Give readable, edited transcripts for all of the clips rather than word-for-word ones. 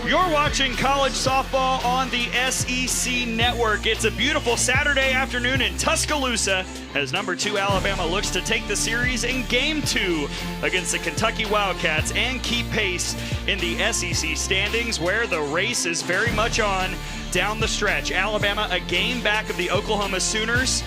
You're watching college softball on the SEC Network. It's a beautiful Saturday afternoon in Tuscaloosa as number 2 Alabama looks to take the series in Game 2 against the Kentucky Wildcats and keep pace in the SEC standings, where the race is very much on down the stretch. Alabama a game back of the Oklahoma Sooners,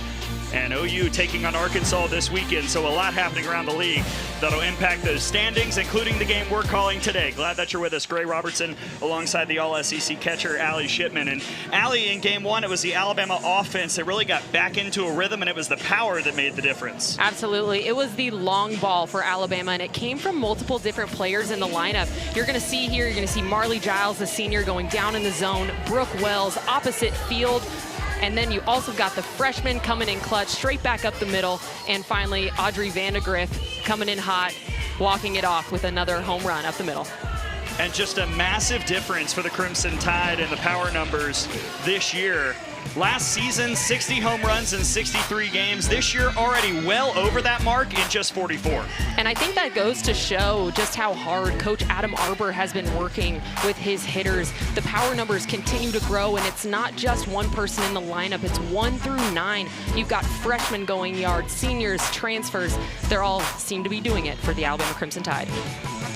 and OU taking on Arkansas this weekend. So a lot happening around the league that'll impact those standings, including the game we're calling today. Glad that you're with us. Gray Robertson alongside the All-SEC catcher, Allie Shipman. And Allie, in game 1, it was the Alabama offense that really got back into a rhythm, and it was the power that made the difference. Absolutely. It was the long ball for Alabama, and it came from multiple different players in the lineup. You're going to see here, you're going to see Marley Giles, the senior, going down in the zone. Brooke Wells, opposite field. And then you also got the freshman coming in clutch, straight back up the middle. And finally, Audrey Vandegrift coming in hot, walking it off with another home run up the middle. And just a massive difference for the Crimson Tide in the power numbers this year. Last season, 60 home runs in 63 games. This year, already well over that mark in just 44. And I think that goes to show just how hard Coach Adam Arbor has been working with his hitters. The power numbers continue to grow, and it's not just one person in the lineup. It's 1 through 9. You've got freshmen going yards, seniors, transfers. They're all seem to be doing it for the Alabama Crimson Tide.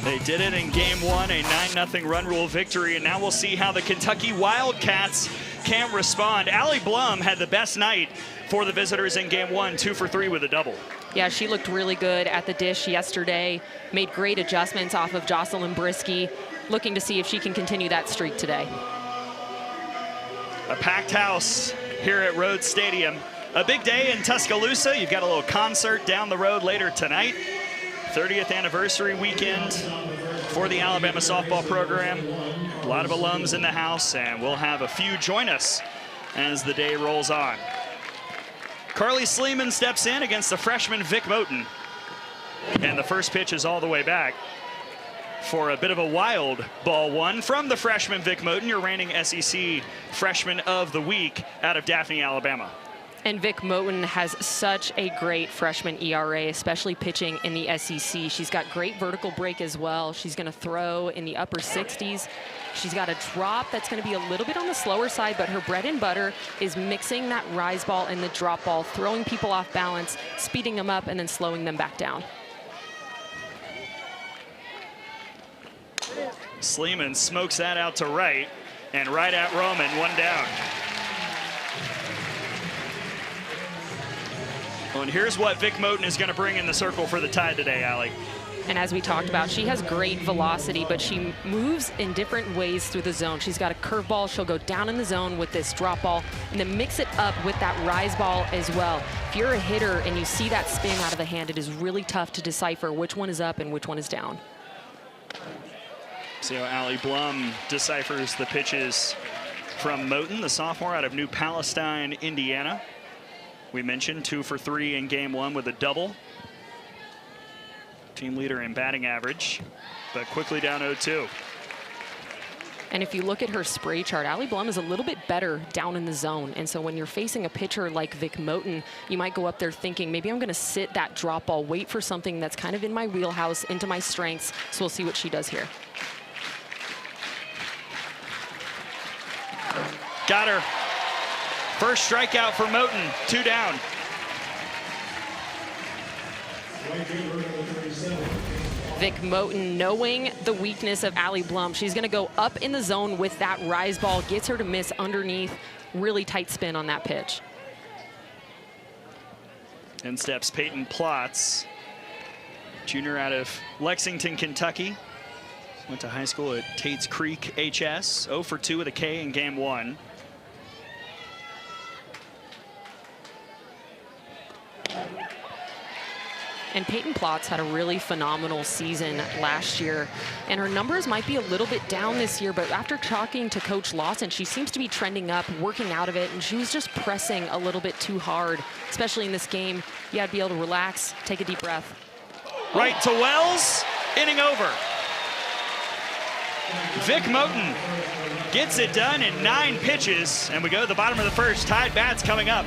They did it in game 1, a 9-0 run rule victory, and now we'll see how the Kentucky Wildcats can respond. Allie Blum had the best night for the visitors in game 1, 2 for 3 with a double. Yeah, she looked really good at the dish yesterday, made great adjustments off of Jocelyn Brisky, looking to see if she can continue that streak today. A packed house here at Rhodes Stadium. A big day in Tuscaloosa. You've got a little concert down the road later tonight. 30th anniversary weekend for the Alabama softball program. A lot of alums in the house, and we'll have a few join us as the day rolls on. Carly Sleeman steps in against the freshman Vic Moten. And the first pitch is all the way back for a bit of a wild ball one from the freshman Vic Moten, your reigning SEC Freshman of the Week out of Daphne, Alabama. And Vic Moten has such a great freshman ERA, especially pitching in the SEC. She's got great vertical break as well. She's going to throw in the upper 60s. She's got a drop that's going to be a little bit on the slower side, but her bread and butter is mixing that rise ball and the drop ball, throwing people off balance, speeding them up, and then slowing them back down. Sleeman smokes that out to right, and right at Roman, one down. Well, and here's what Vic Moten is going to bring in the circle for the Tide today, Allie. And as we talked about, she has great velocity, but she moves in different ways through the zone. She's got a curveball. She'll go down in the zone with this drop ball and then mix it up with that rise ball as well. If you're a hitter and you see that spin out of the hand, it is really tough to decipher which one is up and which one is down. See how Allie Blum deciphers the pitches from Moten, the sophomore out of New Palestine, Indiana. We mentioned 2 for 3 in game 1 with a double. Team leader in batting average, but quickly down 0-2. And if you look at her spray chart, Allie Blum is a little bit better down in the zone. And so when you're facing a pitcher like Vic Moten, you might go up there thinking, maybe I'm going to sit that drop ball, wait for something that's kind of in my wheelhouse, into my strengths. So we'll see what she does here. Got her. First strikeout for Moten, 2 down. Vic Moten, knowing the weakness of Allie Blum, she's going to go up in the zone with that rise ball, gets her to miss underneath. Really tight spin on that pitch. In steps Peyton Plotz, junior out of Lexington, Kentucky. Went to high school at Tate's Creek HS. 0 for 2 with a K in game 1. And Peyton Plotz had a really phenomenal season last year, and her numbers might be a little bit down this year, but after talking to Coach Lawson, she seems to be trending up, working out of it, and she was just pressing a little bit too hard, especially in this game. You got to be able to relax, take a deep breath. Right to Wells, inning over. Vic Moten gets it done in 9 pitches, and we go to the bottom of the first. Tide bats coming up.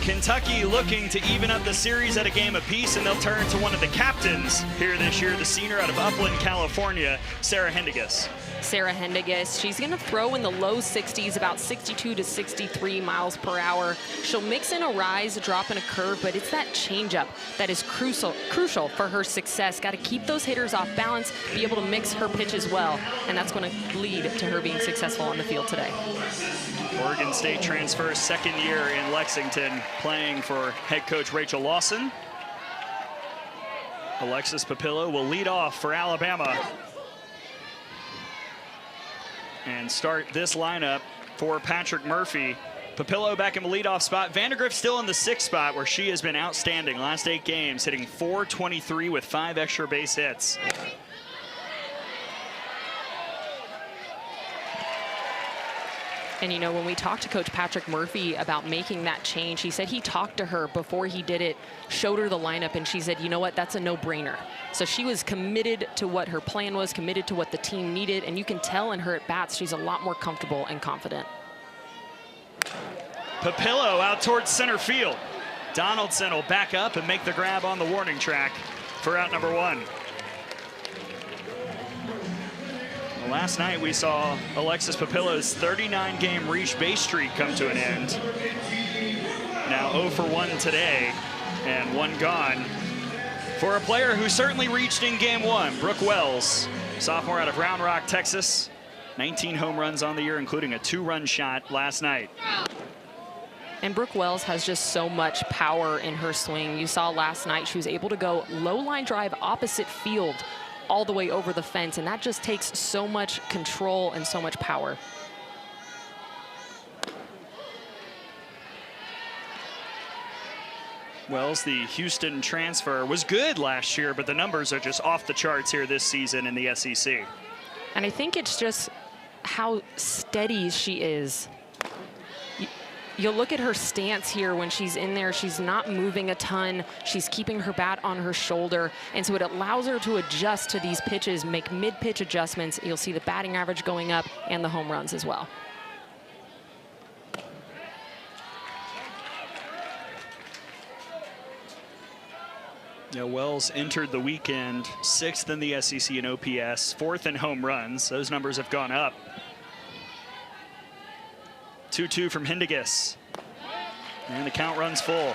Kentucky looking to even up the series at a game apiece, and they'll turn to one of the captains here this year, the senior out of Upland, California, Sarah Hendiges. Sarah Hendiges, she's going to throw in the low 60s, about 62 to 63 miles per hour. She'll mix in a rise, a drop, and a curve, but it's that changeup that is crucial for her success. Got to keep those hitters off balance, be able to mix her pitch as well, and that's going to lead to her being successful on the field today. Oregon State transfer, second year in Lexington, playing for head coach Rachel Lawson. Alexis Papillo will lead off for Alabama and start this lineup for Patrick Murphy. Papillo back in the leadoff spot. Vandergrift still in the 6th spot, where she has been outstanding. Last 8 games, hitting .423 with 5 extra base hits. And you know, when we talked to Coach Patrick Murphy about making that change, he said he talked to her before he did it, showed her the lineup, and she said, you know what, that's a no-brainer. So she was committed to what her plan was, committed to what the team needed, and you can tell in her at-bats she's a lot more comfortable and confident. Papillo out towards center field. Donaldson will back up and make the grab on the warning track for out number 1. Last night we saw Alexis Papillo's 39-game reach base streak come to an end. Now 0 for 1 today and 1 gone for a player who certainly reached in game 1, Brooke Wells, sophomore out of Round Rock, Texas. 19 home runs on the year, including a 2-run shot last night. And Brooke Wells has just so much power in her swing. You saw last night she was able to go low line drive opposite field all the way over the fence, and that just takes so much control and so much power. Wells, the Houston transfer, was good last year, but the numbers are just off the charts here this season in the SEC. And I think it's just how steady she is. You'll look at her stance here when she's in there. She's not moving a ton. She's keeping her bat on her shoulder. And so it allows her to adjust to these pitches, make mid-pitch adjustments. You'll see the batting average going up and the home runs as well. Yeah, Wells entered the weekend 6th in the SEC in OPS, 4th in home runs. Those numbers have gone up. 2-2 from Hendiges. And the count runs full.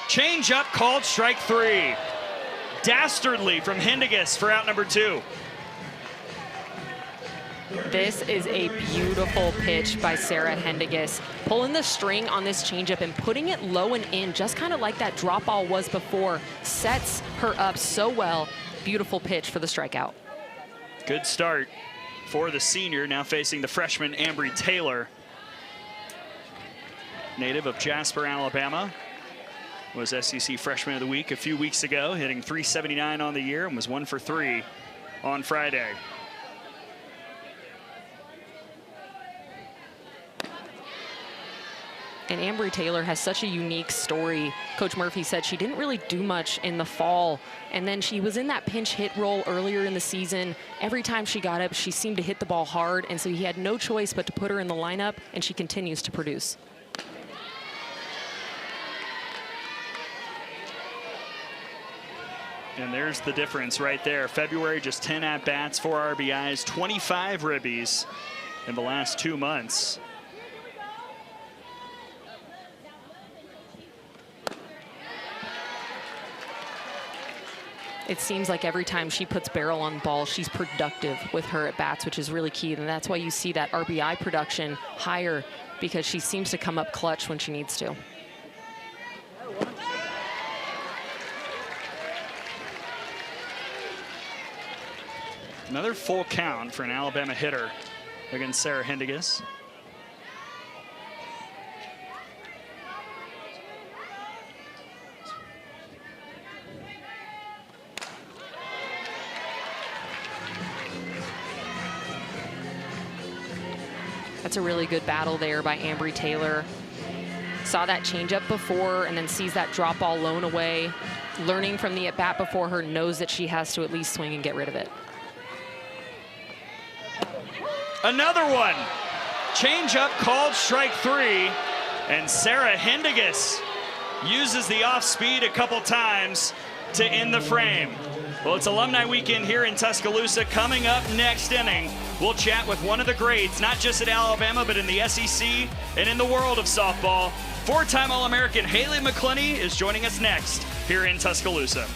Change up called strike 3. Dastardly from Hendiges for out number 2. This is a beautiful pitch by Sarah Hendiges. Pulling the string on this changeup and putting it low and in, just kind of like that drop ball was before, sets her up so well. Beautiful pitch for the strikeout. Good start for the senior, now facing the freshman Ambry Taylor. Native of Jasper, Alabama. Was SEC Freshman of the Week a few weeks ago, hitting .379 on the year and was 1 for 3 on Friday. And Ambry Taylor has such a unique story. Coach Murphy said she didn't really do much in the fall, and then she was in that pinch hit role earlier in the season. Every time she got up, she seemed to hit the ball hard, and so he had no choice but to put her in the lineup, and she continues to produce. And there's the difference right there. February, just 10 at-bats, 4 RBIs, 25 ribbies in the last 2 months. It seems like every time she puts barrel on ball, she's productive with her at-bats, which is really key. And that's why you see that RBI production higher, because she seems to come up clutch when she needs to. Another full count for an Alabama hitter against Sarah Hendiges. That's a really good battle there by Ambry Taylor. saw that changeup before and then sees that drop ball blown away, learning from the at-bat before her, knows that she has to at least swing and get rid of it. Another one. Changeup called strike 3, and Sarah Hendigas uses the off speed a couple times to end the frame. Well, it's Alumni Weekend here in Tuscaloosa. Coming up next inning, we'll chat with one of the greats, not just at Alabama, but in the SEC and in the world of softball. Four-time All-American Haley McClenny is joining us next here in Tuscaloosa.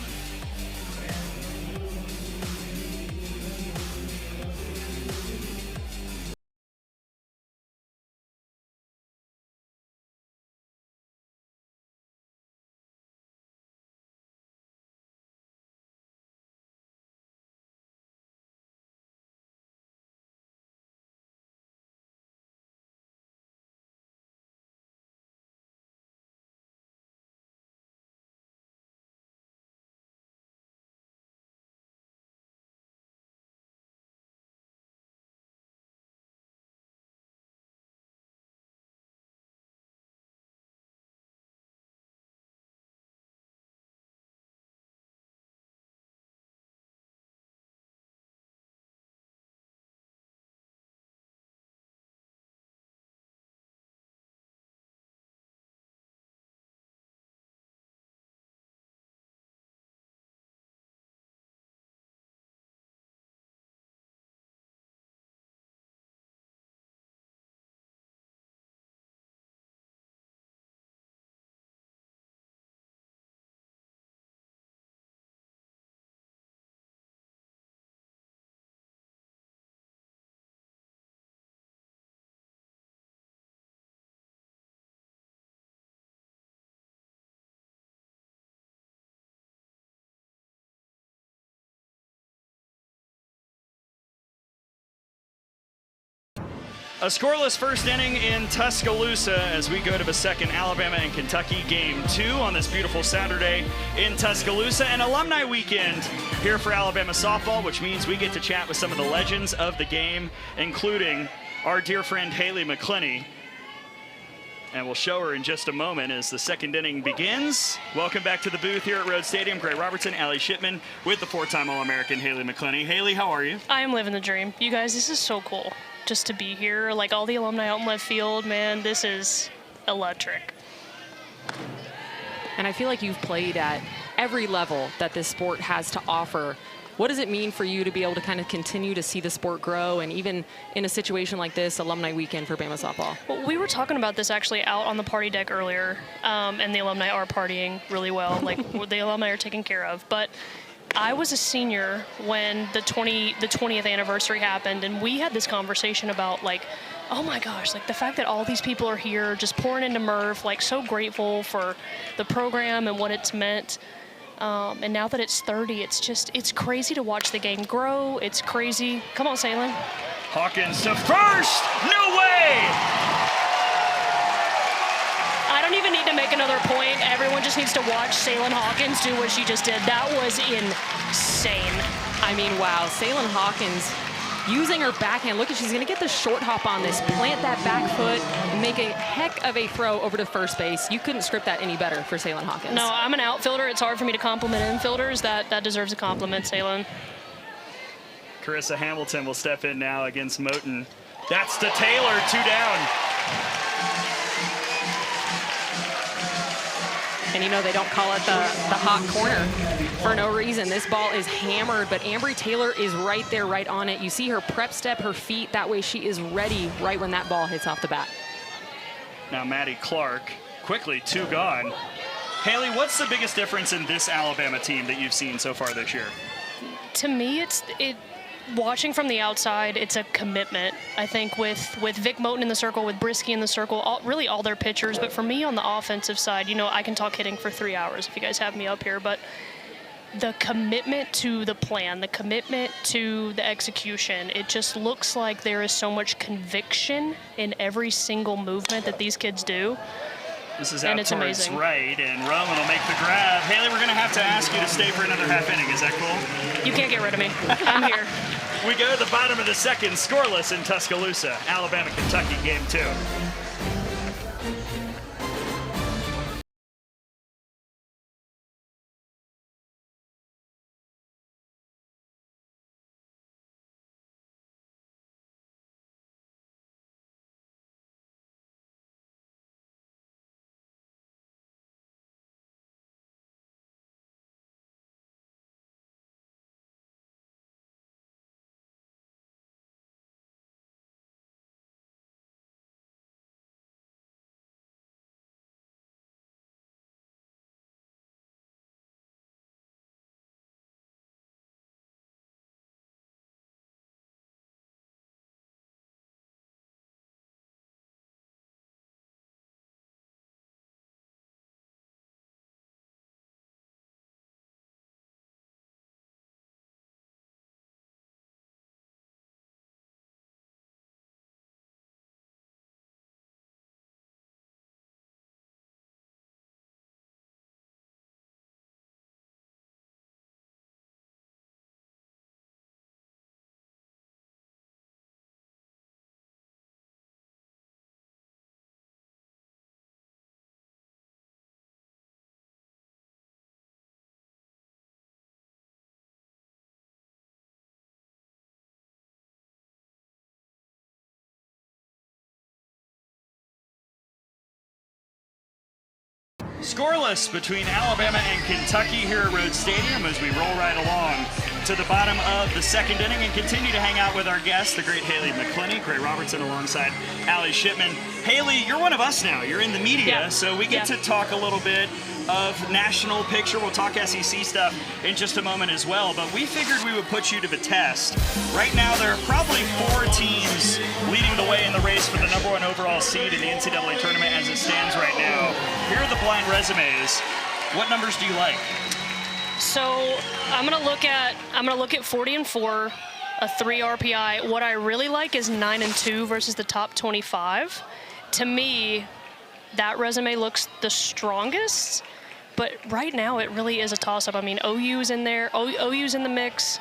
A scoreless first inning in Tuscaloosa as we go to the second Alabama and Kentucky game 2 on this beautiful Saturday in Tuscaloosa. And Alumni Weekend here for Alabama softball, which means we get to chat with some of the legends of the game, including our dear friend Haley McClenny. And we'll show her in just a moment as the second inning begins. Welcome back to the booth here at Rhodes Stadium. Gray Robertson, Allie Shipman with the four-time All-American Haley McClenny. Haley, how are you? I am living the dream. You guys, this is so cool just to be here. Like all the alumni out in left field, man, this is electric. And I feel like you've played at every level that this sport has to offer. What does it mean for you to be able to kind of continue to see the sport grow, and even in a situation like this, Alumni Weekend for Bama softball? Well, we were talking about this actually out on the party deck earlier, and the alumni are partying really well. Like the alumni are taken care of. But I was a senior when the 20th anniversary happened, and we had this conversation about like, oh my gosh, like the fact that all these people are here just pouring into Murph, like so grateful for the program and what it's meant. And now that it's 30, it's crazy to watch the game grow. It's crazy. Come on, Salem. Hawkins to first. No way. I don't even need to make another point. Everyone just needs to watch Salem Hawkins do what she just did. That was insane. I mean, wow. Salem Hawkins using her backhand. Look, she's going to get the short hop on this, plant that back foot, and make a heck of a throw over to first base. You couldn't script that any better for Salem Hawkins. No, I'm an outfielder. It's hard for me to compliment infielders. That deserves a compliment, Salem. Carissa Hamilton will step in now against Moten. That's to Taylor, 2 down. And you know they don't call it the hot corner for no reason. This ball is hammered, but Ambry Taylor is right there, right on it. You see her prep step her feet. That way she is ready right when that ball hits off the bat. Now Maddie Clark, quickly 2 gone. Haley, what's the biggest difference in this Alabama team that you've seen so far this year? To me, watching from the outside, it's a commitment. I think with Vic Moten in the circle, with Brisky in the circle, really all their pitchers. But for me on the offensive side, you know, I can talk hitting for 3 hours if you guys have me up here. But the commitment to the plan, the commitment to the execution, it just looks like there is so much conviction in every single movement that these kids do. This is out towards right, and Roman will make the grab. Haley, we're going to have to ask you to stay for another half inning. Is that cool? You can't get rid of me. I'm here. We go to the bottom of the second, scoreless in Tuscaloosa. Alabama, Kentucky, game 2. Scoreless between Alabama and Kentucky here at Rhodes Stadium as we roll right along to the bottom of the second inning and continue to hang out with our guest, the great Haley McClenny, Gray Robertson alongside Allie Shipman. Haley, you're one of us now. You're in the media, so we get to talk a little bit of national picture. We'll talk SEC stuff in just a moment as well, but we figured we would put you to the test. Right now, there are probably 4 teams leading the way in the race for the #1 overall seed in the NCAA tournament as it stands right now. Here are the blind resumes. What numbers do you like? So I'm gonna look at 40-4, a 3 RPI. What I really like is 9-2 versus the top 25. To me, that resume looks the strongest. But right now, it really is a toss-up. I mean, OU's in there. OU's in the mix.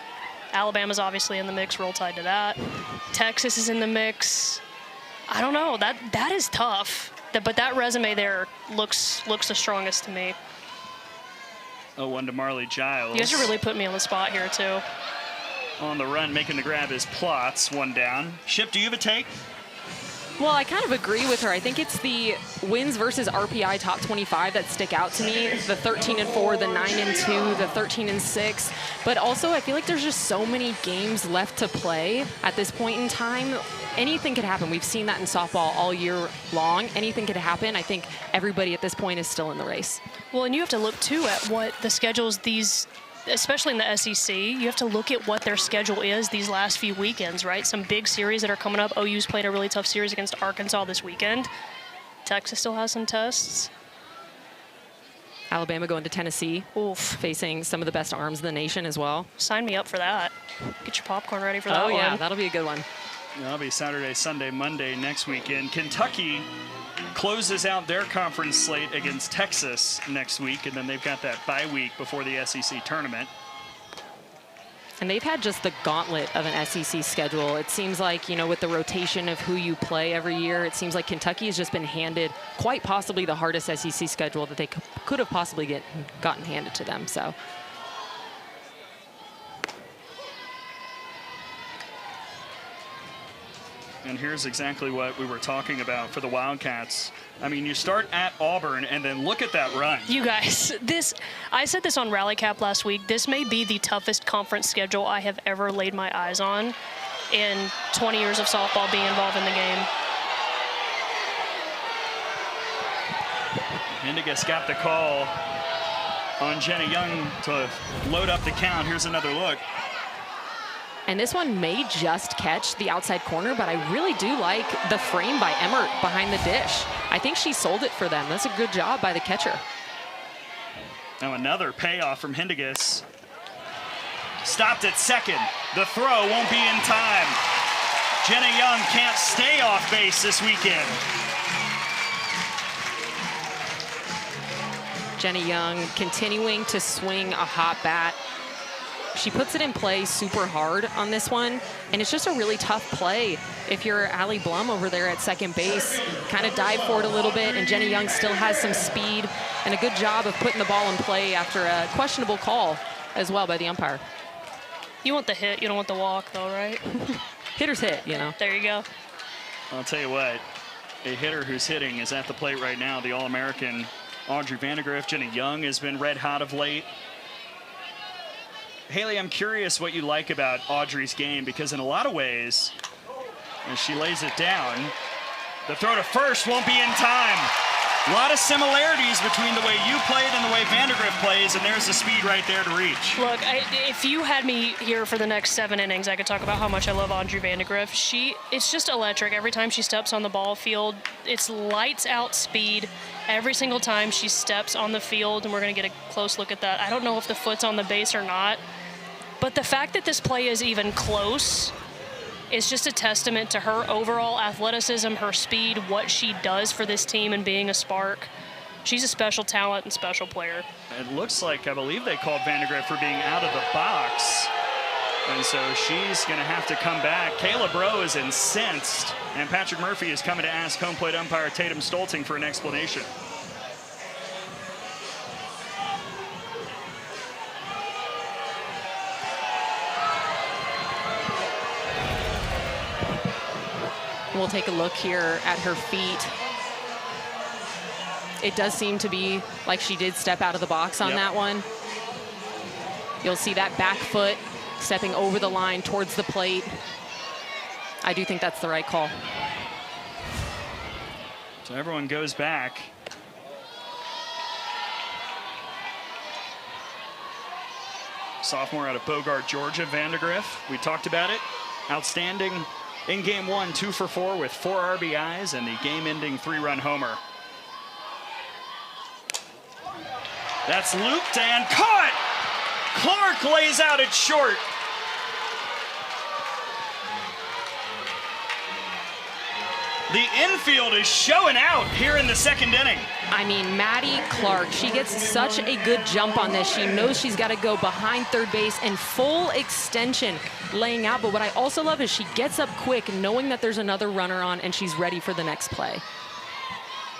Alabama's obviously in the mix. Roll Tide to that. Texas is in the mix. I don't know. That is tough. But that resume there looks the strongest to me. 0-1 to Marley Giles. You guys are really putting me on the spot here, too. On the run, making the grab is Plotz, 1 down. Ship, do you have a take? Well, I kind of agree with her. I think it's the wins versus RPI top 25 that stick out to me. The 13-4, the 9-2, the 13-6. But also, I feel like there's just so many games left to play at this point in time. Anything could happen. We've seen that in softball all year long. Anything could happen. I think everybody at this point is still in the race. Well, and you have to look, too, at what the schedules especially in the SEC, you have to look at what their schedule is these last few weekends, right? Some big series that are coming up. OU's playing a really tough series against Arkansas this weekend. Texas still has some tests. Alabama going to Tennessee, facing some of the best arms in the nation as well. Sign me up for that. Get your popcorn ready for that one. Oh, yeah, that'll be a good one. That'll be Saturday, Sunday, Monday next weekend. Kentucky closes out their conference slate against Texas next week, and then they've got that bye week before the SEC tournament. And they've had just the gauntlet of an SEC schedule. It seems like, with the rotation of who you play every year, it seems like Kentucky has just been handed quite possibly the hardest SEC schedule that they could have possibly gotten handed to them. So. And here's exactly what we were talking about for the Wildcats. I mean, you start at Auburn and then look at that run. You guys, I said this on Rally Cap last week. This may be the toughest conference schedule I have ever laid my eyes on in 20 years of softball being involved in the game. Hendigas got the call on Jenny Young to load up the count. Here's another look. And this one may just catch the outside corner, but I really do like the frame by Emmert behind the dish. I think she sold it for them. That's a good job by the catcher. Now another payoff from Hendigas. Stopped at second. The throw won't be in time. Jenny Young can't stay off base this weekend. Jenny Young continuing to swing a hot bat. She puts it in play super hard on this one, and it's just a really tough play. If you're Allie Blum over there at second base, kind of dive for it a little bit, and Jenny Young still has some speed and a good job of putting the ball in play after a questionable call as well by the umpire. You want the hit, you don't want the walk though, right? Hitters hit, There you go. I'll tell you what, a hitter who's hitting is at the plate right now, the All-American Audrey Vandegrift. Jenny Young has been red hot of late. Haley, I'm curious what you like about Audrey's game, because in a lot of ways, as she lays it down, the throw to first won't be in time. A lot of similarities between the way you played and the way Vandegrift plays, and there's the speed right there to reach. Look, if you had me here for the next 7 innings, I could talk about how much I love Audrey Vandegrift. It's just electric. Every time she steps on the ball field, it's lights out speed. Every single time she steps on the field, and we're going to get a close look at that. I don't know if the foot's on the base or not, but the fact that this play is even close is just a testament to her overall athleticism, her speed, what she does for this team and being a spark. She's a special talent and special player. It looks like, I believe they called Vandegrift for being out of the box. And so she's going to have to come back. Kayla Bro is incensed, and Patrick Murphy is coming to ask home plate umpire Tatum Stolting for an explanation. We'll take a look here at her feet. It does seem to be like she did step out of the box on that one. You'll see that back foot stepping over the line towards the plate. I do think that's the right call. So everyone goes back. Sophomore out of Bogart, Georgia, Vandegrift. We talked about it. Outstanding in game 1, 2 for 4 with 4 RBIs and the game-ending 3-run homer. That's looped and caught! Clark lays out it short. The infield is showing out here in the 2nd inning. I mean, Maddie Clark, she gets such a good jump on this. She knows she's got to go behind third base and full extension laying out. But what I also love is she gets up quick knowing that there's another runner on and she's ready for the next play.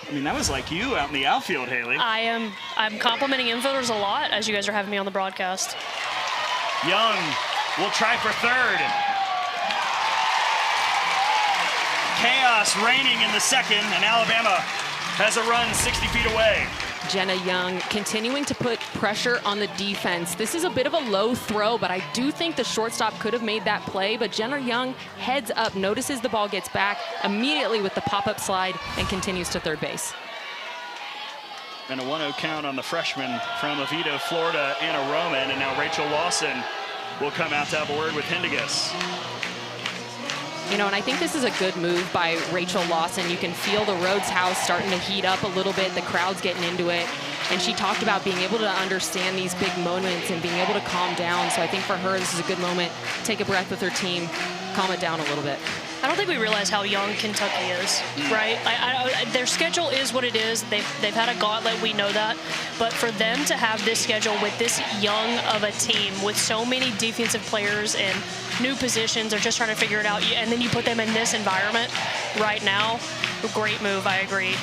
I mean, that was like you out in the outfield, Haley. I'm complimenting infielders a lot as you guys are having me on the broadcast. Young will try for third. Chaos reigning in the 2nd, and Alabama has a run 60 feet away. Jenna Young continuing to put pressure on the defense. This is a bit of a low throw, but I do think the shortstop could have made that play. But Jenna Young heads up, notices the ball gets back immediately with the pop-up slide and continues to third base. And a 1-0 count on the freshman from Oviedo, Florida, Anna Roman. And now Rachel Lawson will come out to have a word with Hindigas. You know, and I think this is a good move by Rachel Lawson. You can feel the Rhodes house starting to heat up a little bit. The crowd's getting into it. And she talked about being able to understand these big moments and being able to calm down. So I think for her, this is a good moment. Take a breath with her team, calm it down a little bit. I don't think we realize how young Kentucky is, right? Their schedule is what it is. They've had a gauntlet, we know that. But for them to have this schedule with this young of a team, with so many defensive players and new positions, they're just trying to figure it out. And then you put them in this environment right now. Great move, I agree.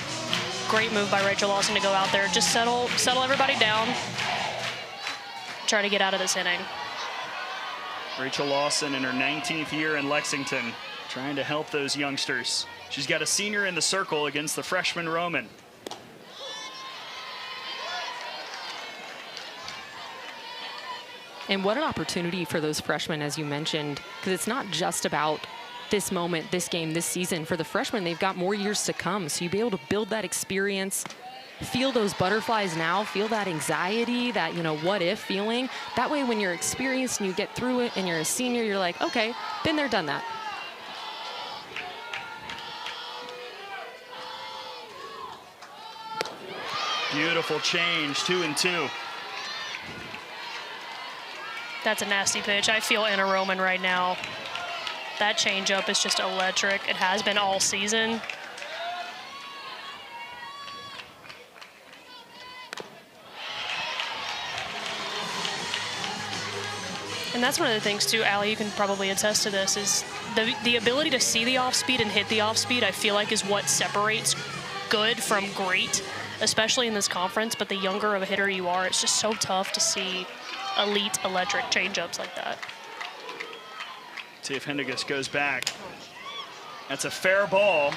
Great move by Rachel Lawson to go out there. Just settle everybody down. Try to get out of this inning. Rachel Lawson in her 19th year in Lexington, trying to help those youngsters. She's got a senior in the circle against the freshman Roman. And what an opportunity for those freshmen, as you mentioned, because it's not just about this moment, this game, this season. For the freshmen, they've got more years to come. So you'll be able to build that experience, feel those butterflies now, feel that anxiety, that, you know, what if feeling. That way, when you're experienced and you get through it and you're a senior, you're like, okay, been there, done that. Beautiful change, 2-2. That's a nasty pitch. I feel Anna Roman right now. That changeup is just electric. It has been all season. And that's one of the things too, Allie, you can probably attest to this, is the ability to see the off speed and hit the off speed, I feel like is what separates good from great, especially in this conference. But the younger of a hitter you are, it's just so tough to see elite electric changeups like that. See if Hindigas goes back. That's a fair ball,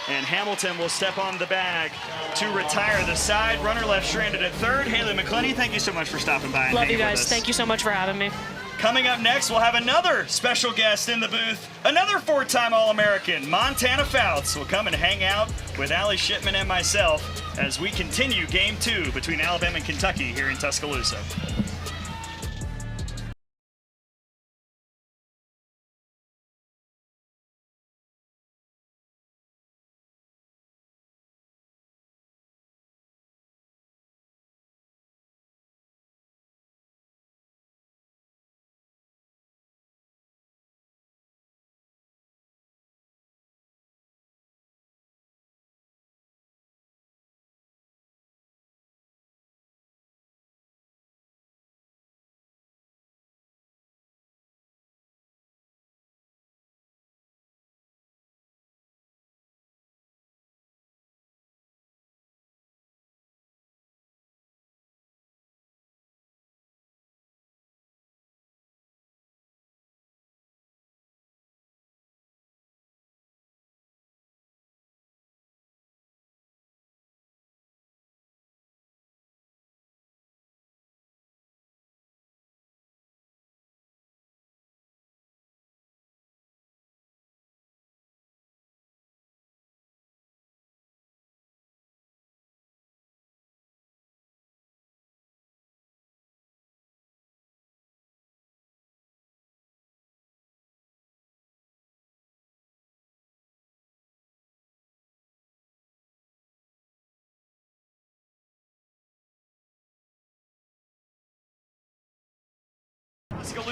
and Hamilton will step on the bag to retire the side. Runner left stranded at third. Haley McClenny, thank you so much for stopping by. Love you guys. Thank you so much for having me. Coming up next, we'll have another special guest in the booth, another 4-time All-American, Montana Fouts, will come and hang out with Allie Shipman and myself as we continue Game 2 between Alabama and Kentucky here in Tuscaloosa.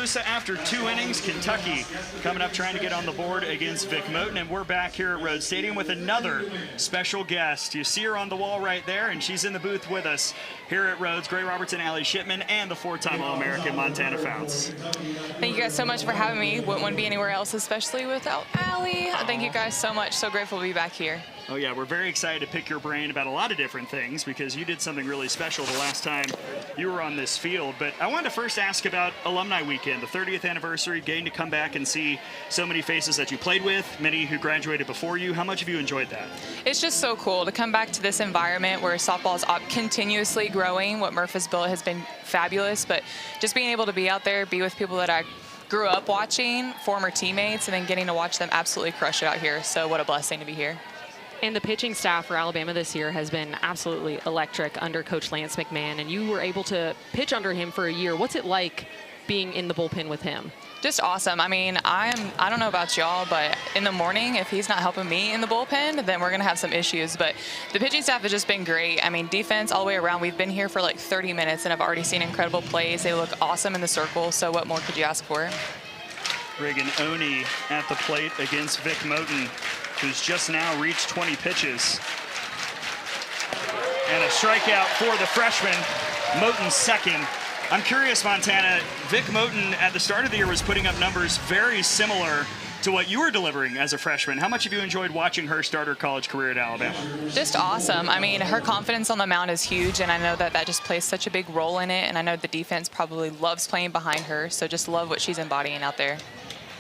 Tuscaloosa after 2 innings. Kentucky coming up trying to get on the board against Vic Moten. And we're back here at Rhodes Stadium with another special guest. You see her on the wall right there, and she's in the booth with us here at Rhodes. Gray Robertson, Allie Shipman, and the 4-time All-American Montana Founts. Thank you guys so much for having me. Wouldn't want to be anywhere else, especially without Allie. Thank you guys so much. So grateful to be back here. Oh yeah, we're very excited to pick your brain about a lot of different things because you did something really special the last time you were on this field. But I wanted to first ask about Alumni Weekend, the 30th anniversary, getting to come back and see so many faces that you played with, many who graduated before you. How much have you enjoyed that? It's just so cool to come back to this environment where softball is continuously growing. What Murph has built has been fabulous, but just being able to be out there, be with people that I grew up watching, former teammates, and then getting to watch them absolutely crush it out here. So what a blessing to be here. And the pitching staff for Alabama this year has been absolutely electric under Coach Lance McMahon, and you were able to pitch under him for a year. What's it like being in the bullpen with him? Just awesome. I mean, I don't know about y'all, but in the morning, if he's not helping me in the bullpen, then we're going to have some issues. But the pitching staff has just been great. I mean, defense all the way around. We've been here for like 30 minutes, and I've already seen incredible plays. They look awesome in the circle, so what more could you ask for? Reagan Oni at the plate against Vic Moten, who's just now reached 20 pitches. And a strikeout for the freshman, Moten's second. I'm curious, Montana, Vic Moten at the start of the year was putting up numbers very similar to what you were delivering as a freshman. How much have you enjoyed watching her start her college career at Alabama? Just awesome. I mean, her confidence on the mound is huge, and I know that that just plays such a big role in it, and I know the defense probably loves playing behind her, so just love what she's embodying out there.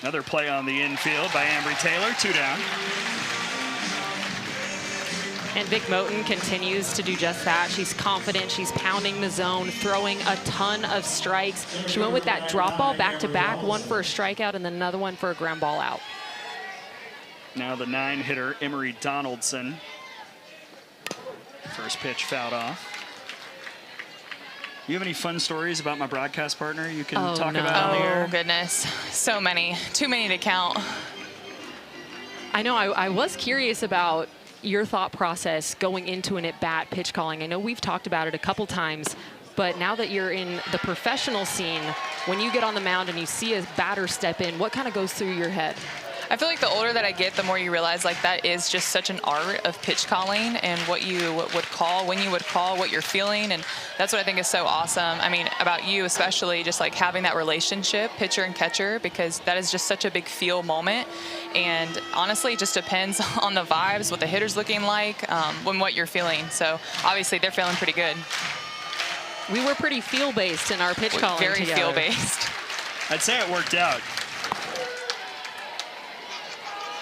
Another play on the infield by Ambry Taylor, 2 down. And Vic Moten continues to do just that. She's confident, she's pounding the zone, throwing a ton of strikes. She went with that drop ball back-to-back, one for a strikeout and then another one for a ground ball out. Now the 9-hitter, Emery Donaldson. First pitch fouled off. You have any fun stories about my broadcast partner you can talk about on the air? Oh, goodness. So many. Too many to count. I know, I was curious about your thought process going into an at-bat pitch calling. I know we've talked about it a couple times, but now that you're in the professional scene, when you get on the mound and you see a batter step in, what kind of goes through your head? I feel like the older that I get, the more you realize like that is just such an art of pitch calling and what you would call, when you would call, what you're feeling. And that's what I think is so awesome. I mean, about you especially, just like having that relationship, pitcher and catcher, because that is just such a big feel moment. And honestly, it just depends on the vibes, what the hitter's looking like, when what you're feeling. So obviously they're feeling pretty good. We were pretty feel-based in our pitch calling Very together. feel-based. I'd say it worked out.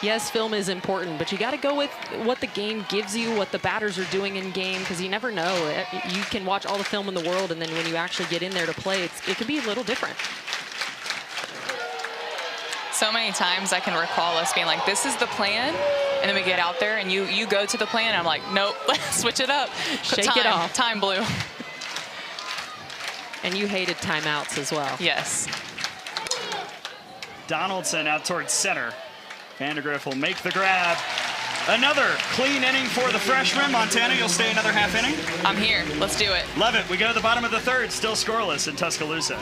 Yes, film is important, but you got to go with what the game gives you, what the batters are doing in game, because you never know. You can watch all the film in the world, and then when you actually get in there to play, it can be a little different. So many times I can recall us being like, this is the plan, and then we get out there, and you go to the plan, and I'm like, nope, let's switch it up. Shake it off. Time blue. And you hated timeouts as well. Yes. Donaldson out towards center. Vandergriff will make the grab. Another clean inning for the freshman. Montana, you'll stay another half inning? I'm here. Let's do it. Love it. We go to the bottom of the third, still scoreless in Tuscaloosa.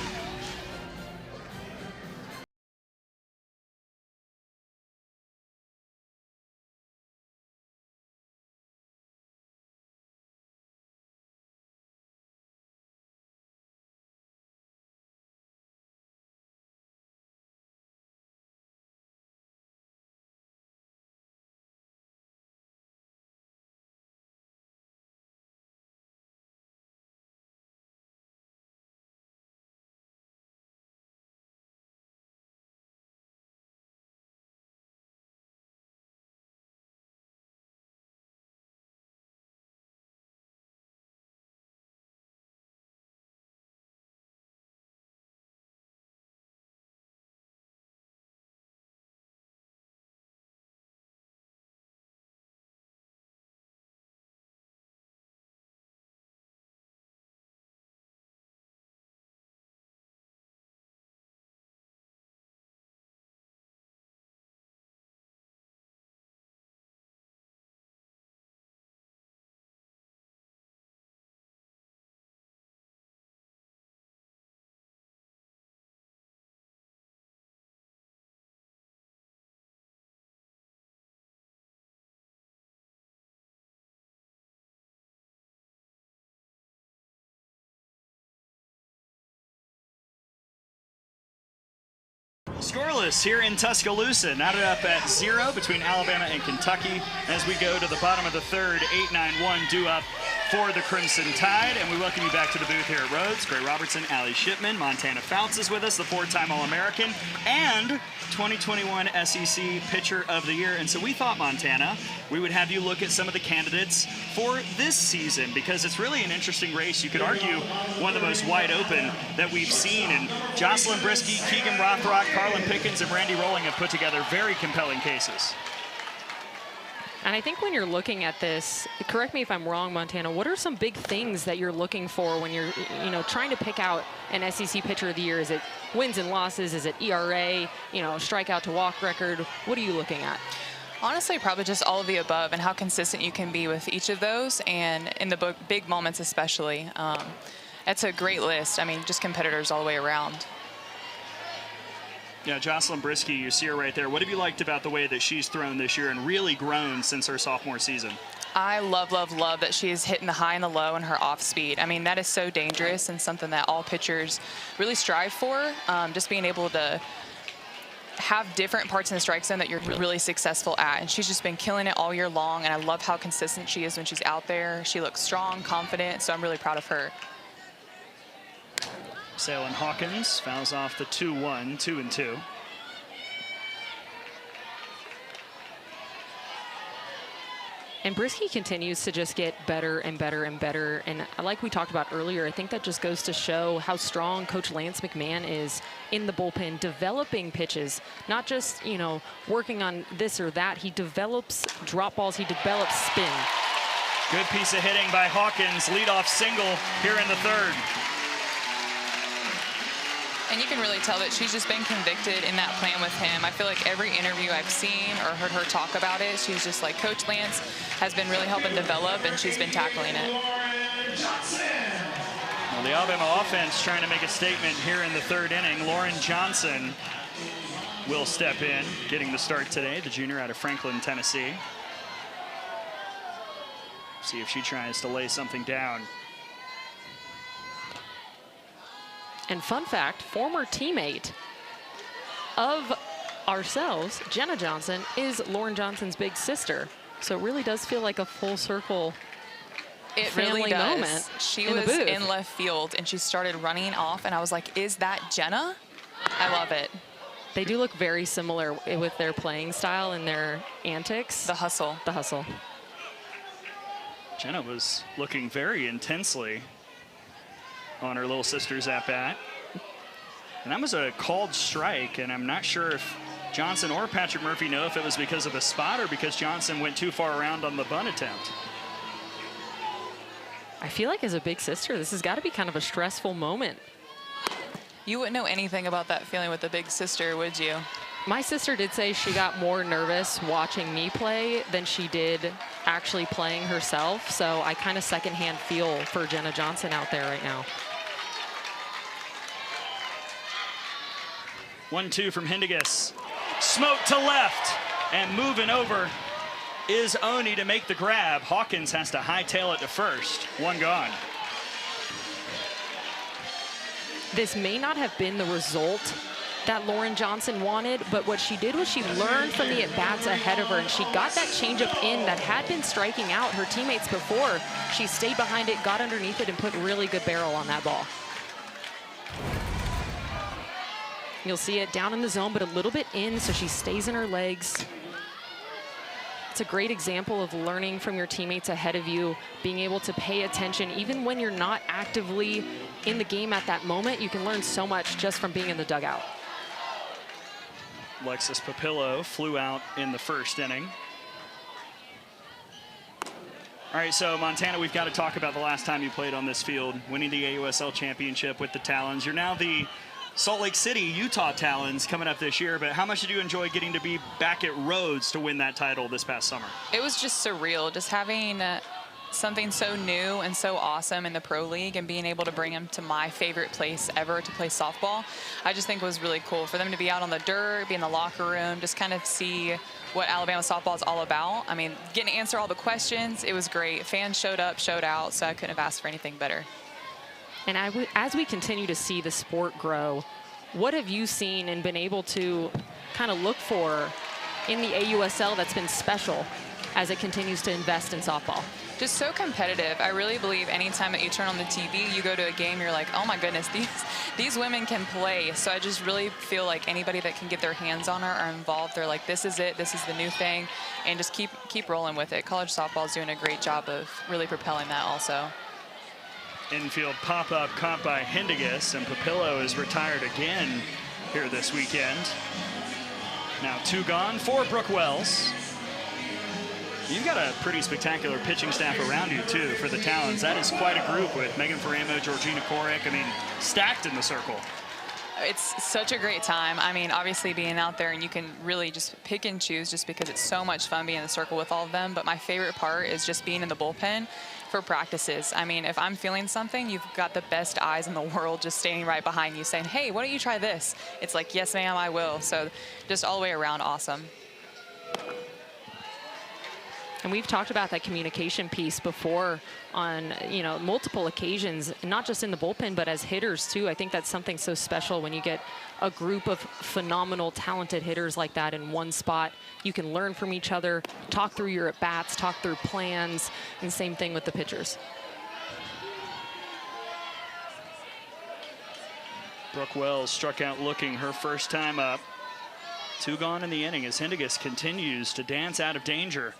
Scoreless here in Tuscaloosa, knotted up at 0 between Alabama and Kentucky as we go to the bottom of the third. 8-9-1 due up for the Crimson Tide, and we welcome you back to the booth here at Rhodes. Gray Robertson, Allie Shipman, Montana Fouts is with us, the 4-time All-American and 2021 SEC Pitcher of the Year. And so we thought, Montana, we would have you look at some of the candidates for this season, because it's really an interesting race. You could argue one of the most wide open that we've seen, and Jocelyn Brisky, Keegan Rothrock, Carlin Pickens, and Randy Rolling have put together very compelling cases. And I think when you're looking at this, correct me if I'm wrong, Montana, what are some big things that you're looking for when you're, trying to pick out an SEC Pitcher of the Year? Is it wins and losses? Is it ERA? Strikeout to walk record? What are you looking at? Honestly, probably just all of the above and how consistent you can be with each of those, and in the big moments especially. That's a great list. I mean, just competitors all the way around. Yeah, Jocelyn Brisky, you see her right there. What have you liked about the way that she's thrown this year and really grown since her sophomore season? I love that she is hitting the high and the low in her off speed. I mean, that is so dangerous and something that all pitchers really strive for. Just being able to have different parts in the strike zone that you're really successful at. And she's just been killing it all year long, and I love how consistent she is when she's out there. She looks strong, confident, so I'm really proud of her. Salem Hawkins fouls off the 2-1, 2-2. And Brisky continues to just get better and better and better. And like we talked about earlier, I think that just goes to show how strong Coach Lance McMahon is in the bullpen, developing pitches, not just, working on this or that. He develops drop balls, he develops spin. Good piece of hitting by Hawkins, leadoff single here in the third. And you can really tell that she's just been convicted in that plan with him. I feel like every interview I've seen or heard her talk about it, she's just like, Coach Lance has been really helping develop, and she's been tackling it. Well, the Alabama offense trying to make a statement here in the third inning. Lauren Johnson will step in, getting the start today, the junior out of Franklin, Tennessee. See if she tries to lay something down. And fun fact, former teammate of ourselves, Jenna Johnson, is Lauren Johnson's big sister. So it really does feel like a full circle family moment. She was in left field, and she started running off, and I was like, is that Jenna? I love it. They do look very similar with their playing style and their antics. The hustle. The hustle. Jenna was looking very intensely on her little sister's at-bat. And that was a called strike, and I'm not sure if Johnson or Patrick Murphy know if it was because of the spot or because Johnson went too far around on the bunt attempt. I feel like as a big sister, this has got to be kind of a stressful moment. You wouldn't know anything about that feeling with a big sister, would you? My sister did say she got more nervous watching me play than she did actually playing herself. So I kind of secondhand feel for Jenna Johnson out there right now. 1-2 from Hindigas. Smoke to left, and moving over is Oni to make the grab. Hawkins has to hightail it to first. One gone. This may not have been the result that Lauren Johnson wanted, but what she did was she learned from the at-bats ahead of her, and she got that changeup in that had been striking out her teammates before. She stayed behind it, got underneath it, and put really good barrel on that ball. You'll see it down in the zone, but a little bit in, so she stays in her legs. It's a great example of learning from your teammates ahead of you, being able to pay attention. Even when you're not actively in the game at that moment, you can learn so much just from being in the dugout. Alexis Papillo flew out in the first inning. All right, so Montana, we've got to talk about the last time you played on this field, winning the AUSL championship with the Talons. You're now the Salt Lake City, Utah Talons coming up this year, but how much did you enjoy getting to be back at Rhodes to win that title this past summer? It was just surreal, just having something so new and so awesome in the Pro League and being able to bring them to my favorite place ever to play softball. I just think was really cool for them to be out on the dirt, be in the locker room, just kind of see what Alabama softball is all about. I mean, getting to answer all the questions, it was great. Fans showed up, showed out, so I couldn't have asked for anything better. And as we continue to see the sport grow, what have you seen and been able to kind of look for in the AUSL that's been special as it continues to invest in softball? Just so competitive. I really believe anytime that you turn on the TV, you go to a game, you're like, oh my goodness, these women can play. So I just really feel like anybody that can get their hands on her are involved. They're like, this is it, this is the new thing, and just keep rolling with it. College softball is doing a great job of really propelling that also. Infield pop-up caught by Hindigas, and Papillo is retired again here this weekend. Now 2 gone for Brooke Wells. You've got a pretty spectacular pitching staff around you, too, for the Talons. That is quite a group with Megan Faramo, Georgina Korick. I mean, stacked in the circle. It's such a great time. I mean, obviously being out there and you can really just pick and choose just because it's so much fun being in the circle with all of them. But my favorite part is just being in the bullpen for practices. I mean, if I'm feeling something, you've got the best eyes in the world just standing right behind you saying, hey, why don't you try this? It's like, yes, ma'am, I will. So just all the way around, awesome. And we've talked about that communication piece before on, multiple occasions, not just in the bullpen, but as hitters too. I think that's something so special when you get a group of phenomenal, talented hitters like that in one spot. You can learn from each other, talk through your at-bats, talk through plans, and same thing with the pitchers. Brooke Wells struck out looking her first time up. 2 gone in the inning as Hindigas continues to dance out of danger.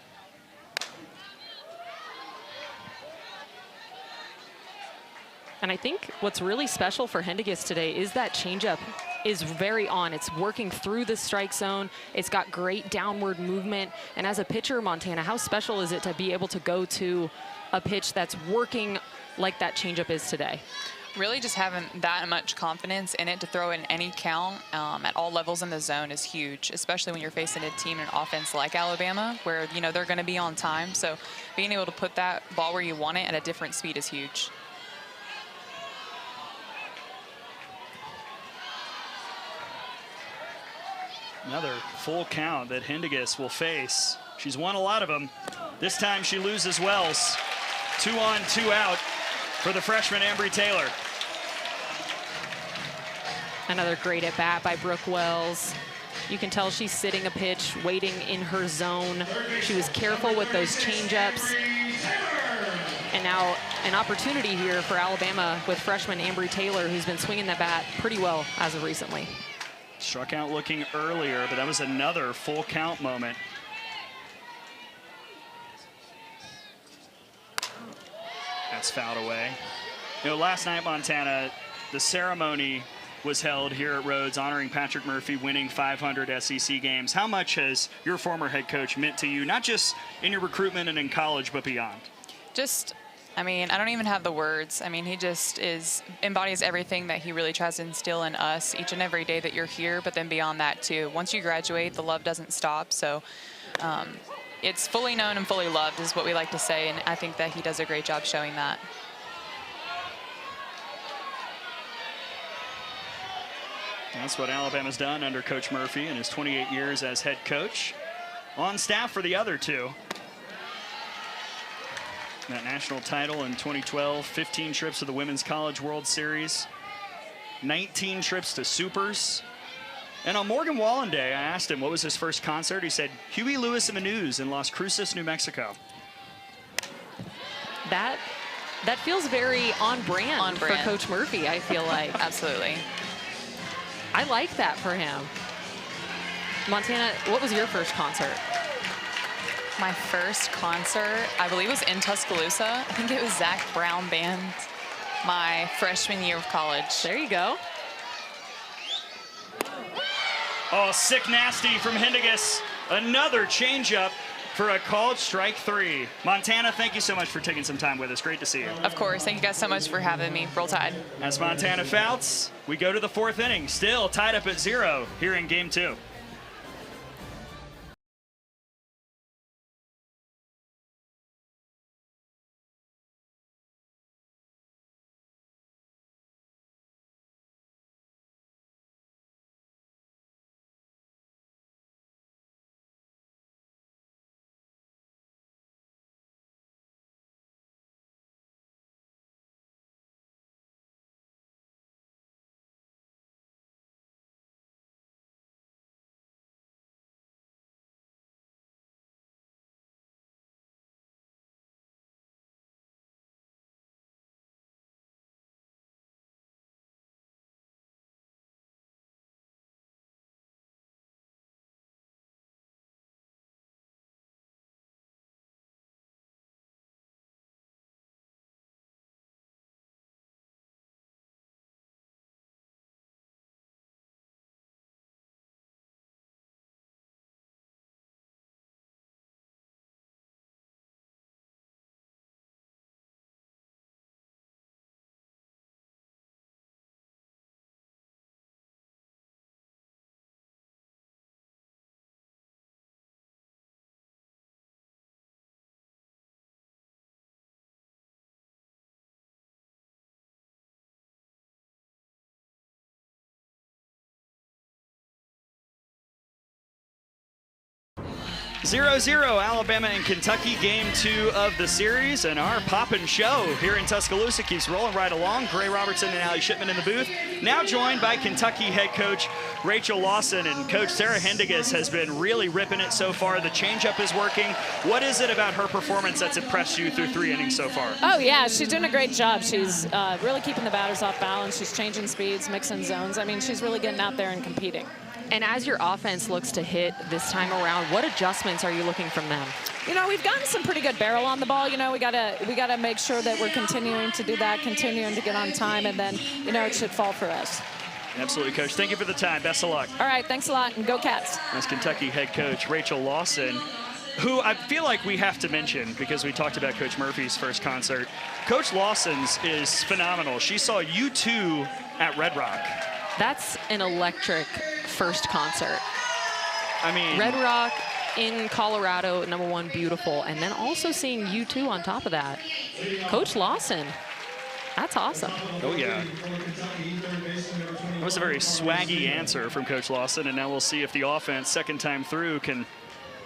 And I think what's really special for Hindigas today is that changeup is very on. It's working through the strike zone. It's got great downward movement. And as a pitcher, Montana, how special is it to be able to go to a pitch that's working like that changeup is today? Really just having that much confidence in it to throw in any count at all levels in the zone is huge, especially when you're facing a team in offense like Alabama, where, they're going to be on time. So being able to put that ball where you want it at a different speed is huge. Another full count that Hindigas will face. She's won a lot of them. This time she loses Wells. 2 on, 2 out for the freshman Ambry Taylor. Another great at bat by Brooke Wells. You can tell she's sitting a pitch, waiting in her zone. She was careful with those changeups. And now an opportunity here for Alabama with freshman Ambry Taylor, who's been swinging that bat pretty well as of recently. Struck out looking earlier, but that was another full count moment. That's fouled away. Last night, Montana, the ceremony was held here at Rhodes honoring Patrick Murphy winning 500 SEC games. How much has your former head coach meant to you, not just in your recruitment and in college, but beyond? I don't even have the words. He just embodies everything that he really tries to instill in us each and every day that you're here, but then beyond that too. Once you graduate, the love doesn't stop. So it's fully known and fully loved is what we like to say, and I think that he does a great job showing that. That's what Alabama's done under Coach Murphy in his 28 years as head coach. On staff for the other 2. That national title in 2012, 15 trips to the Women's College World Series, 19 trips to Supers. And on Morgan Wallen Day, I asked him what was his first concert. He said, Huey Lewis and the News in Las Cruces, New Mexico. That feels very on brand for Coach Murphy, I feel like. Absolutely. I like that for him. Montana, what was your first concert? My first concert, I believe, was in Tuscaloosa. I think it was Zach Brown Band, my freshman year of college. There you go. Oh, sick nasty from Hindigas. Another changeup for a called strike 3. Montana, thank you so much for taking some time with us. Great to see you. Of course. Thank you guys so much for having me. Roll Tide. As Montana fouts, we go to the 4th inning. Still tied up at 0 here in Game 2. 0-0, Alabama and Kentucky, game 2 of the series, and our poppin' show here in Tuscaloosa keeps rolling right along. Gray Robertson and Allie Shipman in the booth, now joined by Kentucky head coach Rachel Lawson, and Coach Sarah Hendigas has been really ripping it so far. The changeup is working. What is it about her performance that's impressed you through 3 innings so far? Oh, yeah, she's doing a great job. She's really keeping the batters off balance. She's changing speeds, mixing zones. I mean, she's really getting out there and competing. And as your offense looks to hit this time around, what adjustments are you looking from them? You know, we've gotten some pretty good barrel on the ball. You know, we gotta make sure that we're continuing to do that, continuing to get on time, and then, you know, it should fall for us. Absolutely, Coach. Thank you for the time. Best of luck. All right, thanks a lot, and go Cats. That's Kentucky head coach Rachel Lawson, who I feel like we have to mention because we talked about Coach Murphy's first concert. Coach Lawson's is phenomenal. She saw U2 at Red Rock. That's an electric first concert. I mean, Red Rock in Colorado, #1, beautiful. And then also seeing U2 on top of that. Coach Lawson, that's awesome. Oh, yeah. That was a very swaggy answer from Coach Lawson, and now we'll see if the offense, second time through, can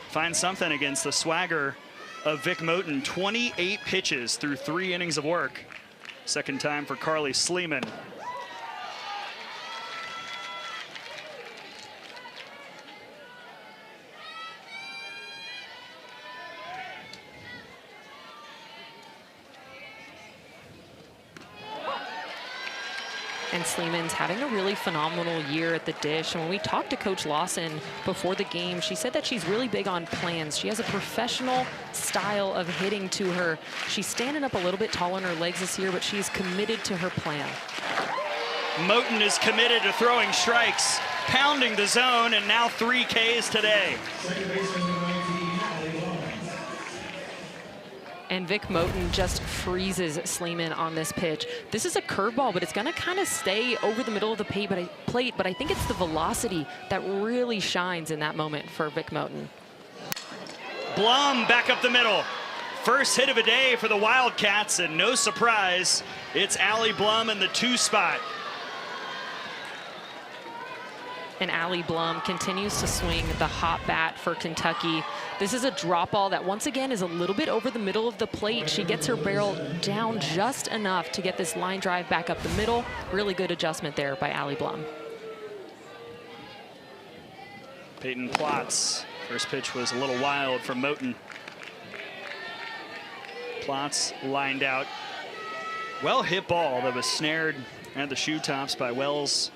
find something against the swagger of Vic Moten. 28 pitches through 3 innings of work. Second time for Carly Sleeman. And Sleeman's having a really phenomenal year at the dish. And when we talked to Coach Lawson before the game, she said that she's really big on plans. She has a professional style of hitting to her. She's standing up a little bit tall on her legs this year, but she's committed to her plan. Moten is committed to throwing strikes, pounding the zone, and now 3 Ks today. And Vic Moten just freezes Sleeman on this pitch. This is a curveball, but it's going to kind of stay over the middle of the plate, but I think it's the velocity that really shines in that moment for Vic Moten. Blum back up the middle. First hit of a day for the Wildcats, and no surprise, it's Allie Blum in the 2 spot. And Allie Blum continues to swing the hot bat for Kentucky. This is a drop ball that once again is a little bit over the middle of the plate. She gets her barrel down just enough to get this line drive back up the middle. Really good adjustment there by Allie Blum. Peyton Plotz. First pitch was a little wild from Moten. Plotz lined out. Well hit ball that was snared at the shoe tops by Wells.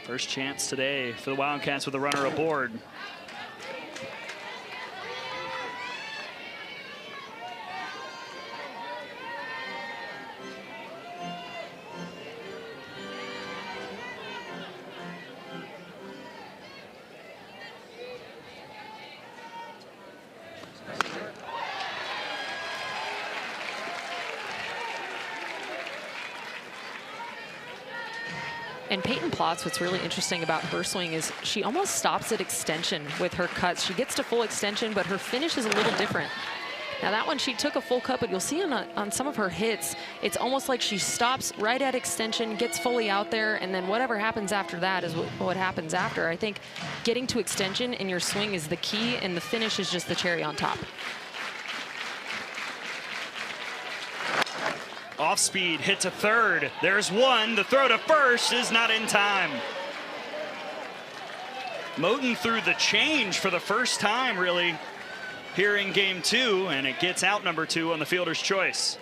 First chance today for the Wildcats with a runner aboard. And Peyton Plotz, what's really interesting about her swing is she almost stops at extension with her cuts. She gets to full extension, but her finish is a little different. Now that one, she took a full cut, but you'll see on some of her hits, it's almost like she stops right at extension, gets fully out there, and then whatever happens after that is what happens after. I think getting to extension in your swing is the key, and the finish is just the cherry on top. Off speed, hit to third. There's one. The throw to first is not in time. Moten threw the change for the first time, really, here in game 2, and it gets out number 2 on the fielder's choice.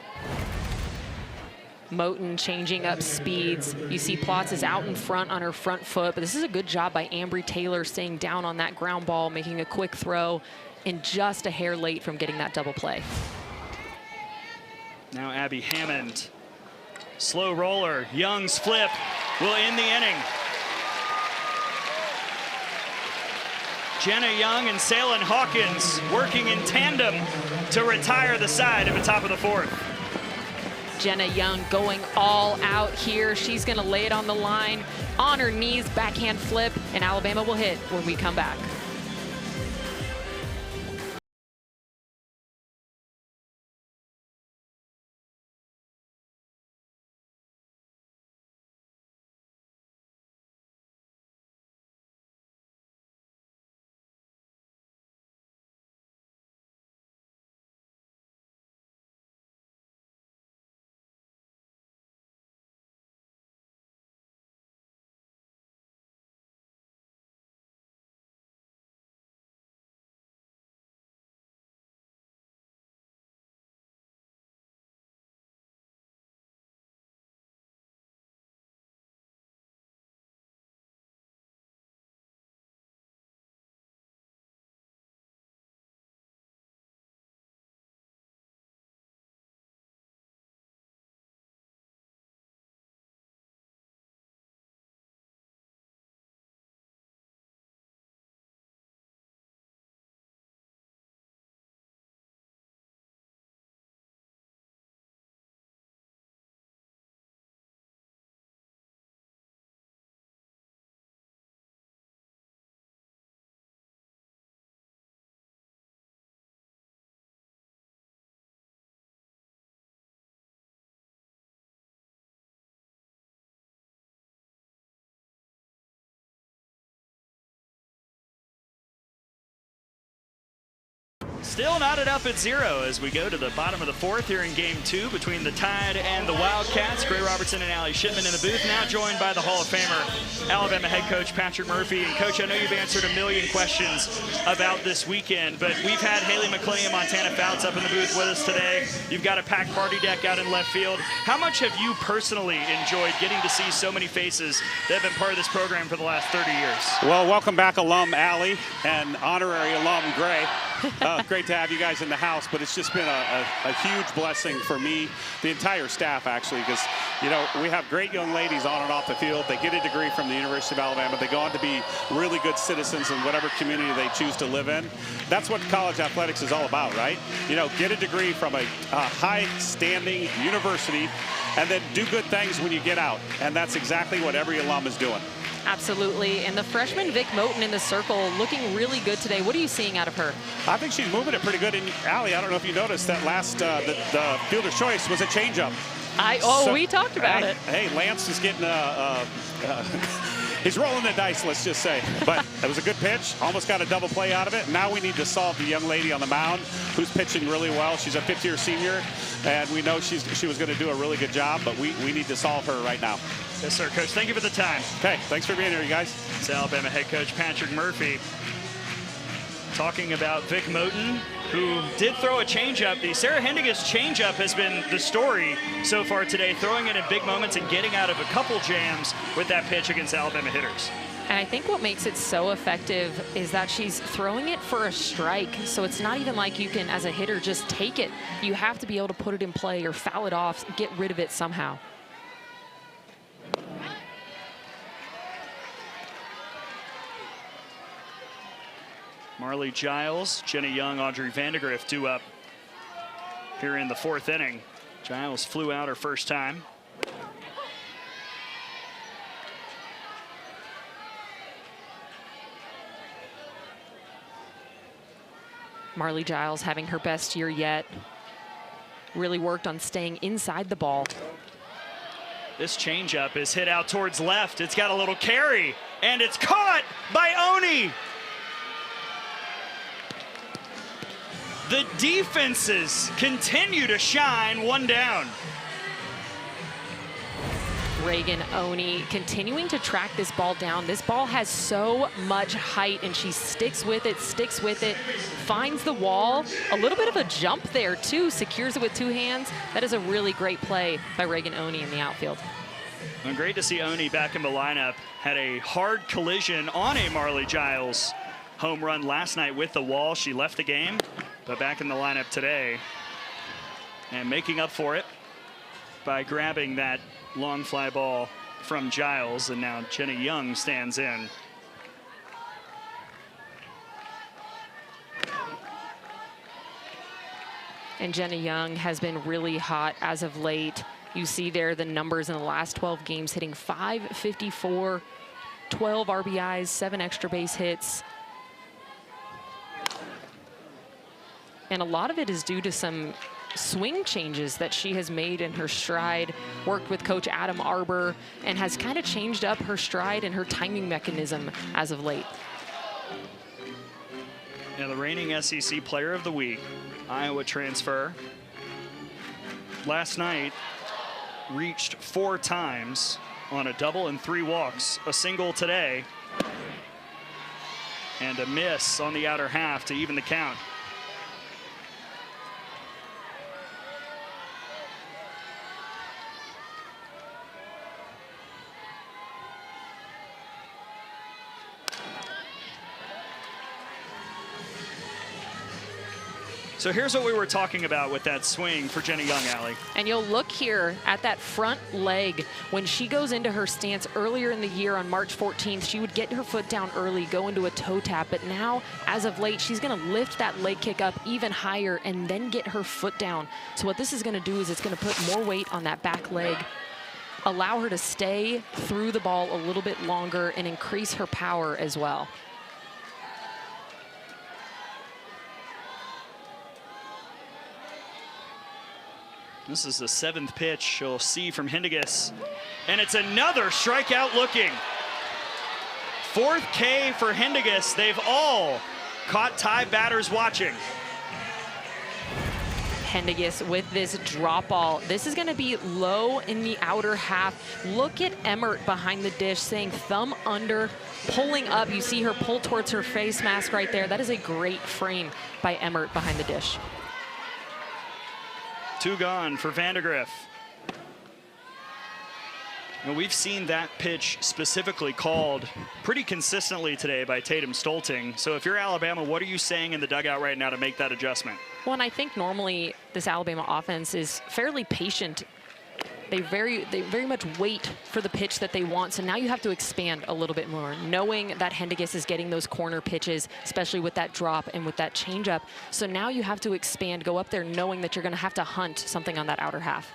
Moten changing up speeds. You see Plotz is out in front on her front foot, but this is a good job by Ambry Taylor staying down on that ground ball, making a quick throw, and just a hair late from getting that double play. Now Abby Hammond. Slow roller. Young's flip will end the inning. Jenna Young and Salem Hawkins working in tandem to retire the side at the top of the 4th. Jenna Young going all out here. She's going to lay it on the line, on her knees, backhand flip, and Alabama will hit when we come back. Still knotted up at 0 as we go to the bottom of the 4th here in Game 2 between the Tide and the Wildcats. Gray Robertson and Allie Shipman in the booth, now joined by the Hall of Famer, Alabama head coach Patrick Murphy. And Coach, I know you've answered a million questions about this weekend, but we've had Haley McClain and Montana Fouts up in the booth with us today. You've got a packed party deck out in left field. How much have you personally enjoyed getting to see so many faces that have been part of this program for the last 30 years? Well, welcome back, alum Allie and honorary alum Gray. Great to have you guys in the house, but it's just been a huge blessing for me, the entire staff actually, because you know we have great young ladies on and off the field. They get a degree from the University of Alabama. They go on to be really good citizens in whatever community they choose to live in. That's what college athletics is all about, right? You know, get a degree from a high-standing university and then do good things when you get out, and that's exactly what every alum is doing. Absolutely. And the freshman Vic Moten in the circle looking really good today. What are you seeing out of her? I think she's moving it pretty good. And Allie, I don't know if you noticed that last the fielder's choice was a changeup. We talked about it. Hey, Lance is getting he's rolling the dice, let's just say. But it was a good pitch. Almost got a double play out of it. Now we need to solve the young lady on the mound who's pitching really well. She's a fifth-year senior, and we know she was going to do a really good job, but we need to solve her right now. Yes, sir, Coach. Thank you for the time. Okay, thanks for being here, you guys. It's Alabama head coach Patrick Murphy talking about Vic Moten, who did throw a changeup. The Sarah Hendigas changeup has been the story so far today, throwing it in big moments and getting out of a couple jams with that pitch against Alabama hitters. And I think what makes it so effective is that she's throwing it for a strike. So it's not even like you can, as a hitter, just take it. You have to be able to put it in play or foul it off, get rid of it somehow. Marley Giles, Jenny Young, Audrey Vandegrift due up here in the 4th inning. Giles flew out her first time. Marley Giles having her best year yet. Really worked on staying inside the ball. This changeup is hit out towards left. It's got a little carry, and it's caught by Oni. The defenses continue to shine, one down. Reagan Oni continuing to track this ball down. This ball has so much height, and she sticks with it, finds the wall. A little bit of a jump there, too. Secures it with 2 hands. That is a really great play by Reagan Oni in the outfield. And great to see Oni back in the lineup. Had a hard collision on a Marley Giles home run last night with the wall. She left the game, but back in the lineup today and making up for it by grabbing that long fly ball from Giles, and now Jenny Young stands in. And Jenny Young has been really hot as of late. You see there the numbers in the last 12 games, hitting .554, 12 RBIs, 7 extra base hits. And a lot of it is due to some swing changes that she has made in her stride, worked with Coach Adam Arbor, and has kind of changed up her stride and her timing mechanism as of late. Now the reigning SEC Player of the Week, Iowa transfer, last night reached 4 times on a double and 3 walks, a single today, and a miss on the outer half to even the count. So here's what we were talking about with that swing for Jenny Young, Allie. And you'll look here at that front leg. When she goes into her stance earlier in the year on March 14th, she would get her foot down early, go into a toe tap. But now, as of late, she's going to lift that leg kick up even higher and then get her foot down. So what this is going to do is it's going to put more weight on that back leg, allow her to stay through the ball a little bit longer and increase her power as well. This is the 7th pitch you'll see from Hendigas. And it's another strikeout looking. 4th K for Hendigas. They've all caught Tide batters watching. Hendiges with this drop ball. This is going to be low in the outer half. Look at Emmert behind the dish saying thumb under, pulling up. You see her pull towards her face mask right there. That is a great frame by Emmert behind the dish. 2 gone for Vandegrift. And we've seen that pitch specifically called pretty consistently today by Tatum Stolting. So if you're Alabama, what are you saying in the dugout right now to make that adjustment? Well, and I think normally this Alabama offense is fairly patient. They very much wait for the pitch that they want. So now you have to expand a little bit more, knowing that Hendiges is getting those corner pitches, especially with that drop and with that changeup. So now you have to expand, go up there knowing that you're going to have to hunt something on that outer half.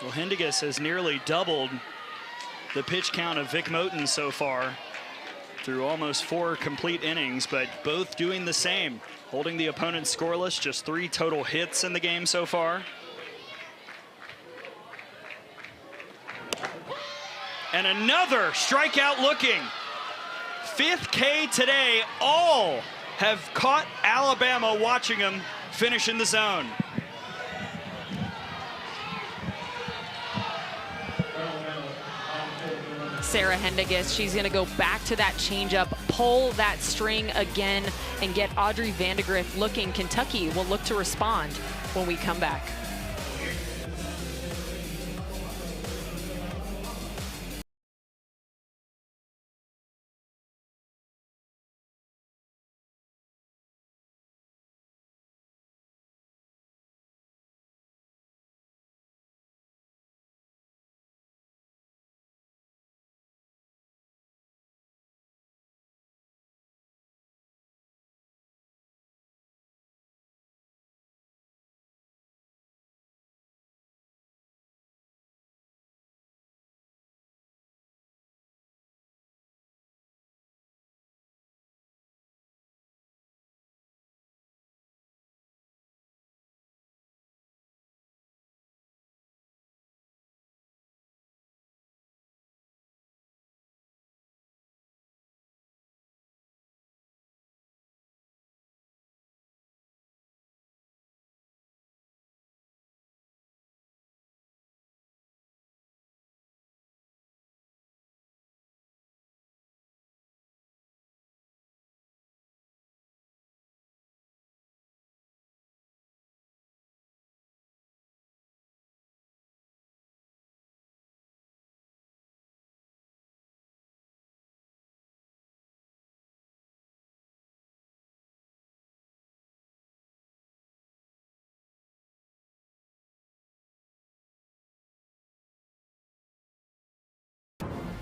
Well, Hendiges has nearly doubled the pitch count of Vic Moten so far through almost 4 complete innings, but both doing the same, holding the opponent scoreless, just 3 total hits in the game so far. And another strikeout looking. 5th K today. All have caught Alabama watching him finish in the zone. Sarah Hendiges, she's going to go back to that changeup, pull that string again, and get Audrey Vandegrift looking. Kentucky will look to respond when we come back.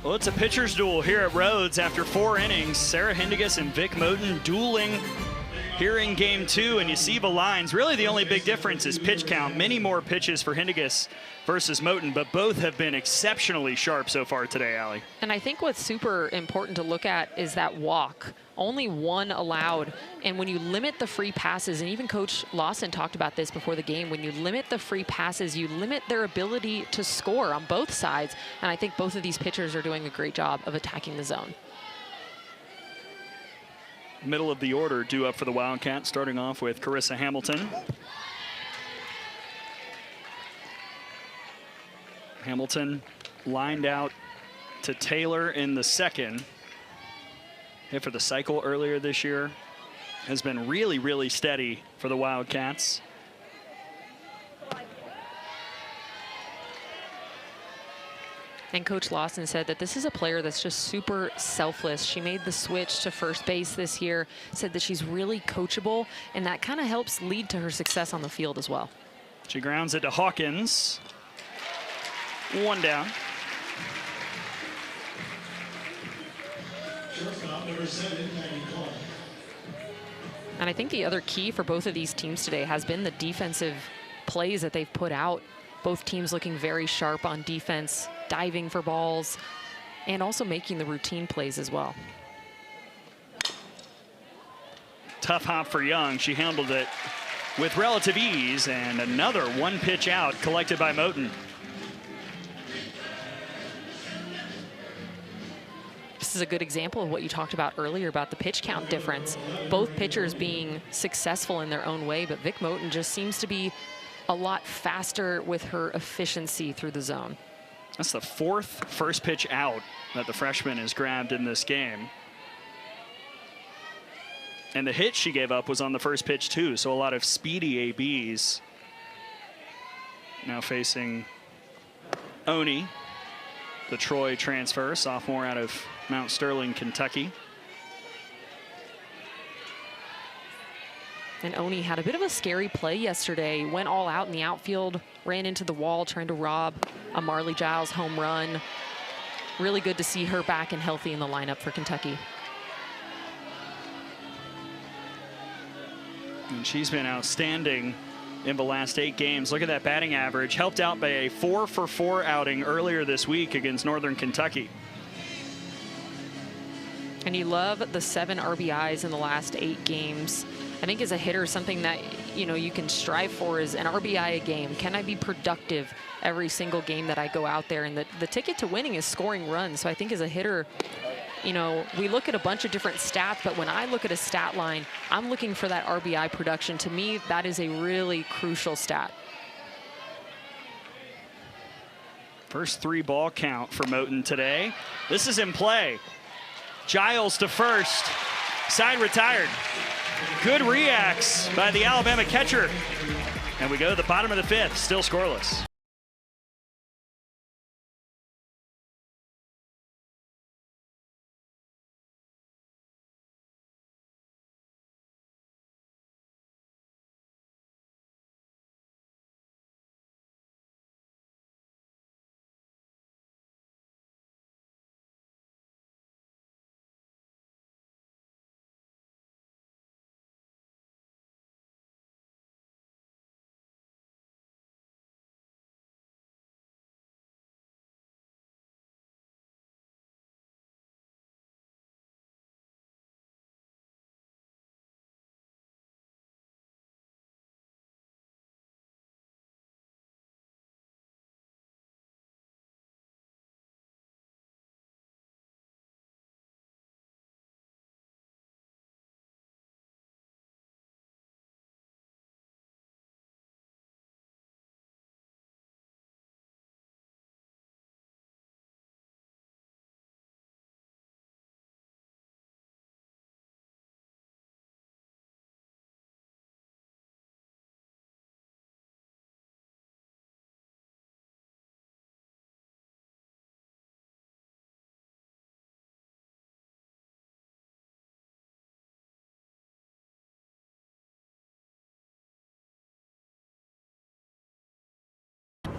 Well, it's a pitcher's duel here at Rhodes after 4 innings. Sarah Hendiges and Vic Moten dueling here in game 2, and you see the lines. Really the only big difference is pitch count. Many more pitches for Hendiges versus Moten, but both have been exceptionally sharp so far today, Allie. And I think what's super important to look at is that walk. Only 1 allowed. And when you limit the free passes, and even Coach Lawson talked about this before the game, when you limit the free passes, you limit their ability to score on both sides. And I think both of these pitchers are doing a great job of attacking the zone. Middle of the order due up for the Wildcats, starting off with Carissa Hamilton. Hamilton lined out to Taylor in the second. Hit for the cycle earlier this year. Has been really, really steady for the Wildcats. And Coach Lawson said that this is a player that's just super selfless. She made the switch to first base this year, said that she's really coachable, and that kind of helps lead to her success on the field as well. She grounds it to Hawkins. 1 down. And I think the other key for both of these teams today has been the defensive plays that they've put out. Both teams looking very sharp on defense, diving for balls, and also making the routine plays as well. tough hop for Young. She handled it with relative ease, and another one pitch out collected by Moten. This is a good example of what you talked about earlier about the pitch count difference. Both pitchers being successful in their own way, but Vic Moten just seems to be a lot faster with her efficiency through the zone. That's the 4th first pitch out that the freshman has grabbed in this game. And the hit she gave up was on the first pitch too, so a lot of speedy ABs. Now facing Oni, the Troy transfer, sophomore out of Mount Sterling, Kentucky. And Oni had a bit of a scary play yesterday, went all out in the outfield, ran into the wall trying to rob a Marley Giles home run. Really good to see her back and healthy in the lineup for Kentucky. And she's been outstanding in the last 8 games. Look at that batting average, helped out by a 4-for-4 outing earlier this week against Northern Kentucky. And you love the 7 RBIs in the last 8 games. I think as a hitter, something that you can strive for is an RBI a game. Can I be productive every single game that I go out there? And the ticket to winning is scoring runs. So I think as a hitter, we look at a bunch of different stats, but when I look at a stat line, I'm looking for that RBI production. To me, that is a really crucial stat. First 3-ball count for Moten today. This is in play. Giles to first, side retired. Good reacts by the Alabama catcher. And we go to the bottom of the 5th, still scoreless.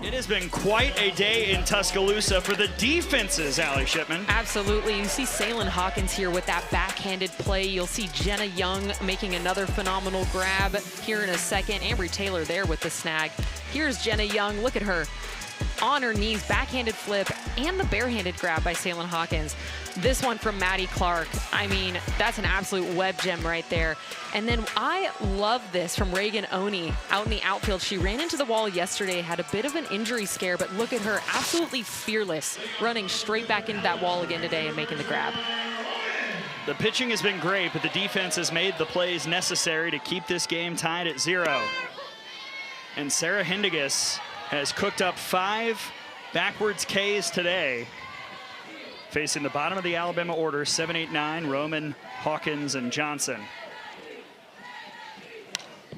It has been quite a day in Tuscaloosa for the defenses, Allie Shipman. Absolutely. You see Saylin Hawkins here with that backhanded play. You'll see Jenna Young making another phenomenal grab here in a second. Ambry Taylor there with the snag. Here's Jenna Young. Look at her. On her knees, backhanded flip, and the barehanded grab by Saylin Hawkins. This one from Maddie Clark. I mean, that's an absolute web gem right there. And then I love this from Reagan Oni out in the outfield. She ran into the wall yesterday, had a bit of an injury scare, but look at her, absolutely fearless, running straight back into that wall again today and making the grab. The pitching has been great, but the defense has made the plays necessary to keep this game tied at 0. And Sarah Hindigas has cooked up 5 backwards Ks today. Facing the bottom of the Alabama order, 7, 8, 9, Roman, Hawkins, and Johnson.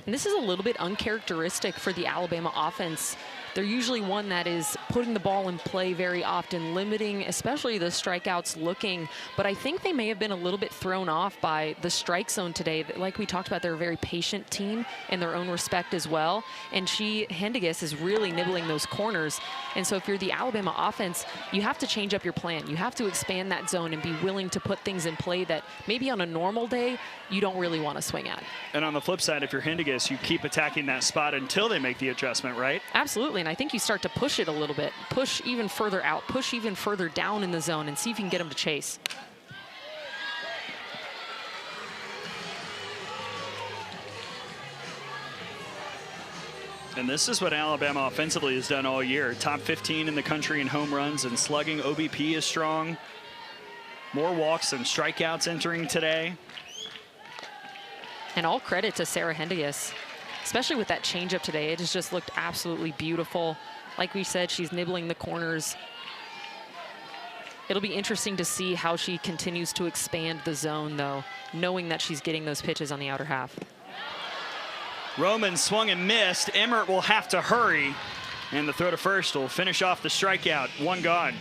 And this is a little bit uncharacteristic for the Alabama offense. They're usually one that is putting the ball in play very often, limiting especially the strikeouts looking. But I think they may have been a little bit thrown off by the strike zone today. Like we talked about, they're a very patient team in their own respect as well. And Hindigas is really nibbling those corners. And so if you're the Alabama offense, you have to change up your plan. You have to expand that zone and be willing to put things in play that maybe on a normal day, you don't really want to swing at. And on the flip side, if you're Hindigas, you keep attacking that spot until they make the adjustment, right? Absolutely. And I think you start to push it a little bit, push even further out, push even further down in the zone and see if you can get them to chase. And this is what Alabama offensively has done all year. Top 15 in the country in home runs and slugging. OBP is strong. More walks and strikeouts entering today. And all credit to Sarah Hendigas, especially with that changeup today. It has just looked absolutely beautiful. Like we said, she's nibbling the corners. It'll be interesting to see how she continues to expand the zone, though, knowing that she's getting those pitches on the outer half. Roman swung and missed. Emmert will have to hurry. And the throw to first will finish off the strikeout. One gone.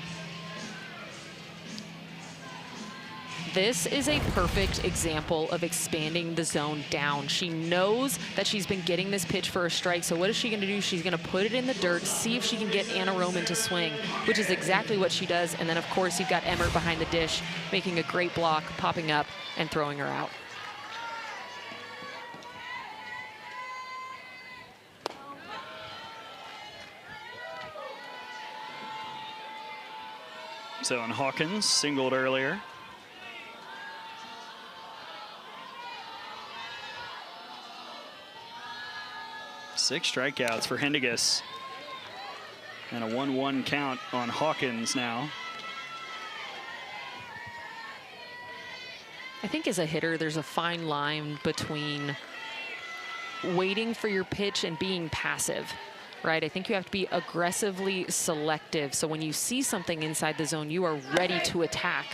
This is a perfect example of expanding the zone down. She knows that she's been getting this pitch for a strike, so what is she gonna do? She's gonna put it in the dirt, see if she can get Anna Roman to swing, which is exactly what she does. And then of course you've got Emmert behind the dish, making a great block, popping up and throwing her out. So on Hawkins, singled earlier. Six strikeouts for Hendigas. And a 1-1 count on Hawkins now. I think as a hitter, there's a fine line between waiting for your pitch and being passive, right? I think you have to be aggressively selective. So when you see something inside the zone, you are ready to attack.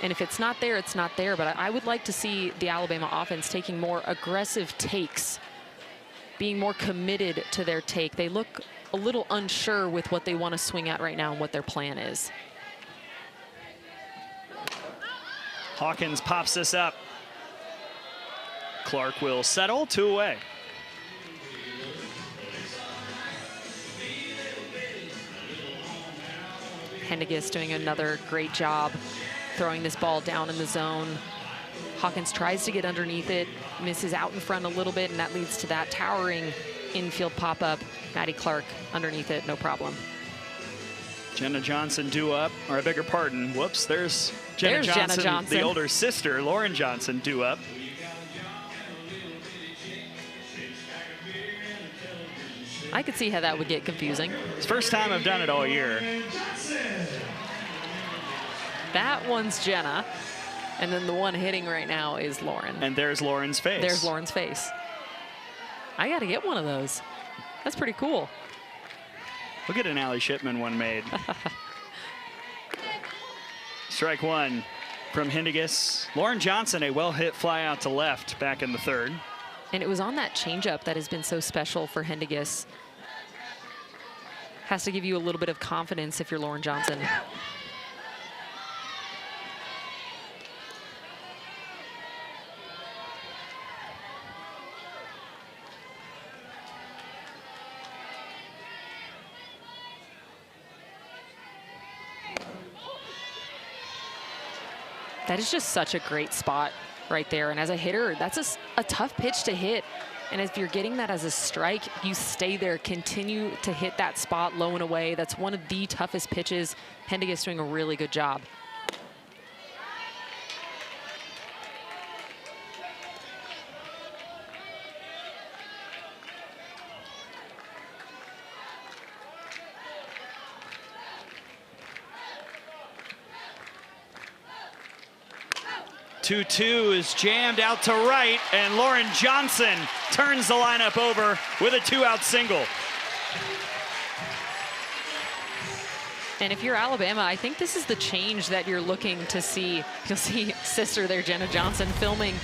And if it's not there, it's not there. But I would like to see the Alabama offense taking more aggressive takes, being more committed to their take. They look a little unsure with what they want to swing at right now and what their plan is. Hawkins pops this up. Clark will settle, 2 away. Hendigas doing another great job throwing this ball down in the zone. Hawkins tries to get underneath it, misses out in front a little bit, and that leads to that towering infield pop-up. Maddie Clark underneath it, no problem. Jenna Johnson due up, or I beg your pardon, whoops, there's Jenna Johnson, the older sister, Lauren Johnson, due up. I could see how that would get confusing. It's the first time I've done it all year. That one's Jenna, and then the one hitting right now is Lauren. And there's Lauren's face. There's Lauren's face. I got to get one of those. That's pretty cool. We'll get an Allie Shipman one made. Strike one from Hendigas. Lauren Johnson, a well-hit fly out to left back in the third. And it was on that changeup that has been so special for Hendigas. Has to give you a little bit of confidence if you're Lauren Johnson. That is just such a great spot right there. And as a hitter, that's a tough pitch to hit. And if you're getting that as a strike, you stay there, continue to hit that spot low and away. That's one of the toughest pitches. Hendigas doing a really good job. Two is jammed out to right, and Lauren Johnson turns the lineup over with a 2-out single. And if you're Alabama, I think this is the change that you're looking to see. You'll see sister there, Jenna Johnson, filming.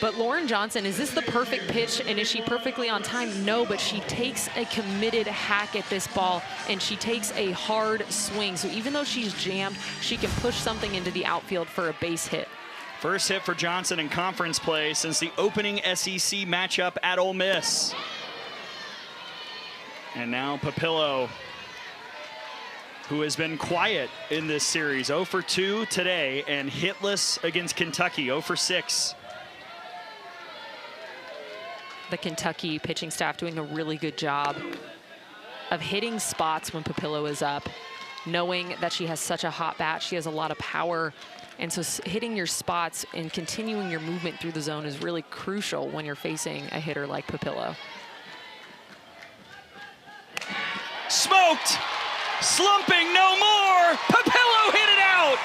But Lauren Johnson, is this the perfect pitch, and is she perfectly on time? No, but she takes a committed hack at this ball, and she takes a hard swing. So even though she's jammed, she can push something into the outfield for a base hit. First hit for Johnson in conference play since the opening SEC matchup at Ole Miss. And now Papillo, who has been quiet in this series, 0 for 2 today and hitless against Kentucky, 0 for 6. The Kentucky pitching staff doing a really good job of hitting spots when Papillo is up, knowing that she has such a hot bat, she has a lot of power. And so hitting your spots and continuing your movement through the zone is really crucial when you're facing a hitter like Papillo. smoked, slumping no more. Papillo hit it out.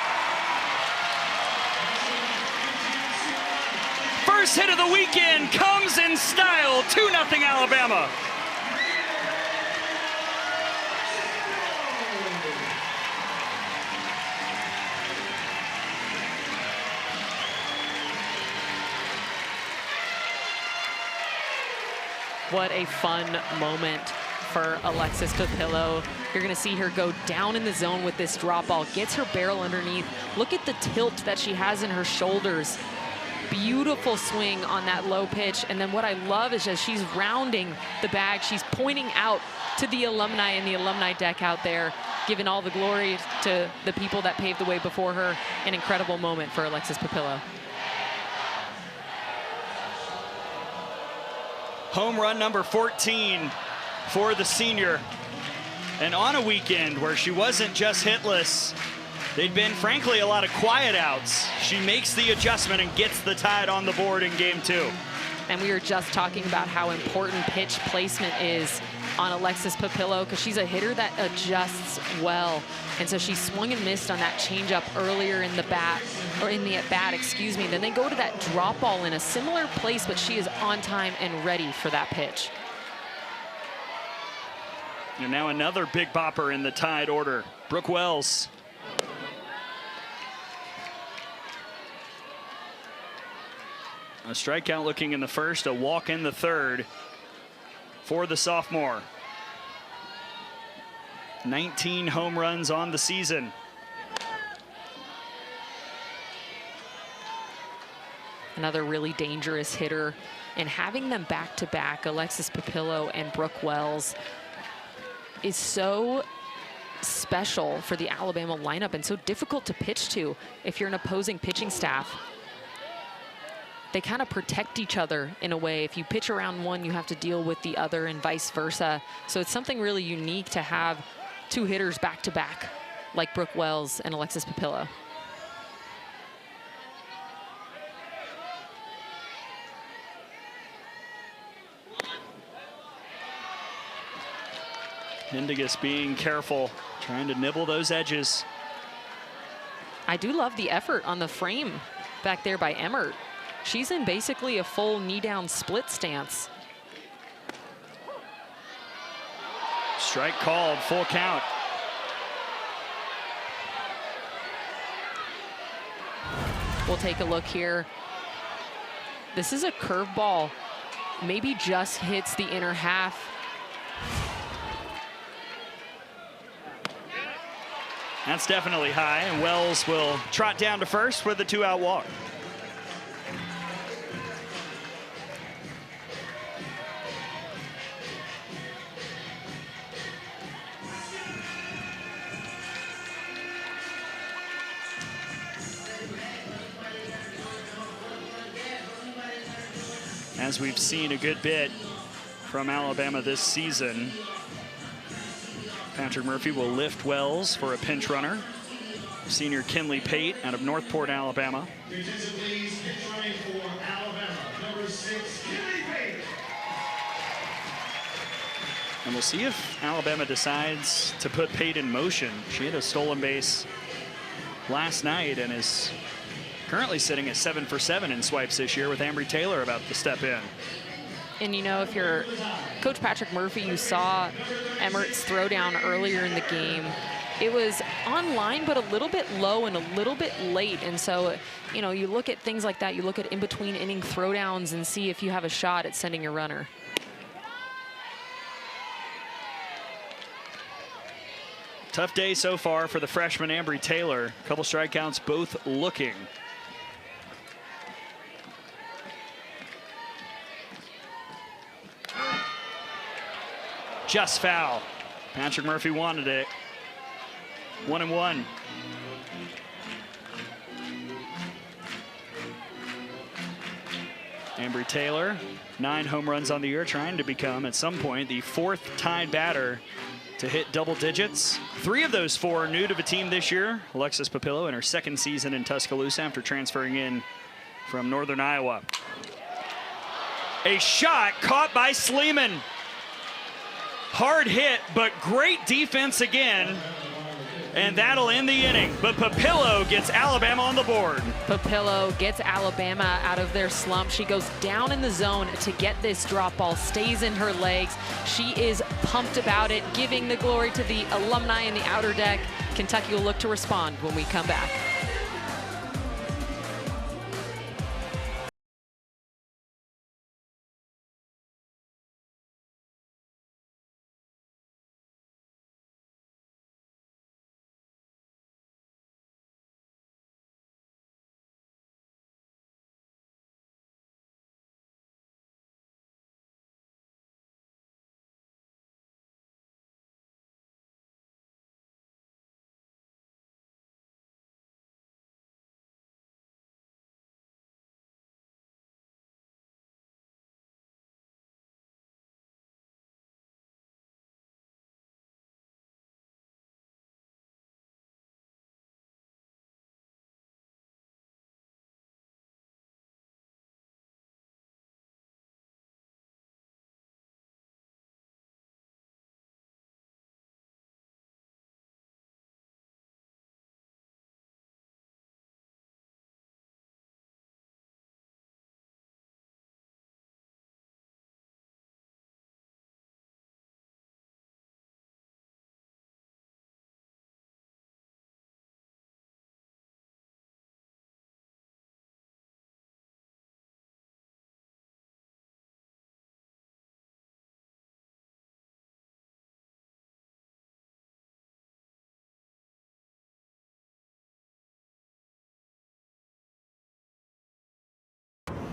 First hit of the weekend comes in style, 2-0 Alabama. What a fun moment for Alexis Papillo. You're going to see her go down in the zone with this drop ball, gets her barrel underneath. Look at the tilt that she has in her shoulders. Beautiful swing on that low pitch. And then what I love is as she's rounding the bag, she's pointing out to the alumni in the alumni deck out there, giving all the glory to the people that paved the way before her. An incredible moment for Alexis Papillo. Home run number 14 for the senior. And on a weekend where she wasn't just hitless, they'd been, frankly, a lot of quiet outs. She makes the adjustment and gets the Tide on the board in game 2. And we were just talking about how important pitch placement is on Alexis Papillo because she's a hitter that adjusts well. And so she swung and missed on that changeup earlier in the bat, or in the at-bat, excuse me. Then they go to that drop ball in a similar place, but she is on time and ready for that pitch. And now another big bopper in the Tide order, Brooke Wells. A strikeout looking in the first, a walk in the third for the sophomore. 19 home runs on the season. Another really dangerous hitter. And having them back-to-back, Alexis Papillo and Brooke Wells, is so special for the Alabama lineup and so difficult to pitch to if you're an opposing pitching staff. They kind of protect each other in a way. If you pitch around one, you have to deal with the other and vice versa. So it's something really unique to have two hitters back-to-back like Brooke Wells and Alexis Papillo. Hindigus being careful, trying to nibble those edges. I do love the effort on the frame back there by Emmert. She's in basically a full knee-down split stance. Strike called, full count. We'll take a look here. This is a curveball. Maybe just hits the inner half. That's definitely high, and Wells will trot down to first with a 2-out walk. As we've seen a good bit from Alabama this season, Patrick Murphy will lift Wells for a pinch runner. Senior Kinley Pate out of Northport, Alabama. And we'll see if Alabama decides to put Pate in motion. She had a stolen base last night and is currently sitting at 7 for 7 in swipes this year, with Ambry Taylor about to step in. And you know, if you're Coach Patrick Murphy, you saw Emmert's throwdown earlier in the game. It was on line, but a little bit low and a little bit late. And so, you know, you look at things like that. You look at in-between inning throwdowns and see if you have a shot at sending your runner. Tough day so far for the freshman Ambry Taylor. A couple strikeouts, both looking. Just foul. Patrick Murphy wanted it. 1-1. Ambry Taylor, 9 home runs on the year, trying to become at some point the 4th Tide batter to hit double digits. 3 of those 4 new to the team this year. Alexis Papillo in her 2nd season in Tuscaloosa after transferring in from Northern Iowa. A shot caught by Sleeman. hard hit, but great defense again. And that'll end the inning. But Papillo gets Alabama on the board. Papillo gets Alabama out of their slump. She goes down in the zone to get this drop ball, stays in her legs. She is pumped about it, giving the glory to the alumni in the outer deck. Kentucky will look to respond when we come back.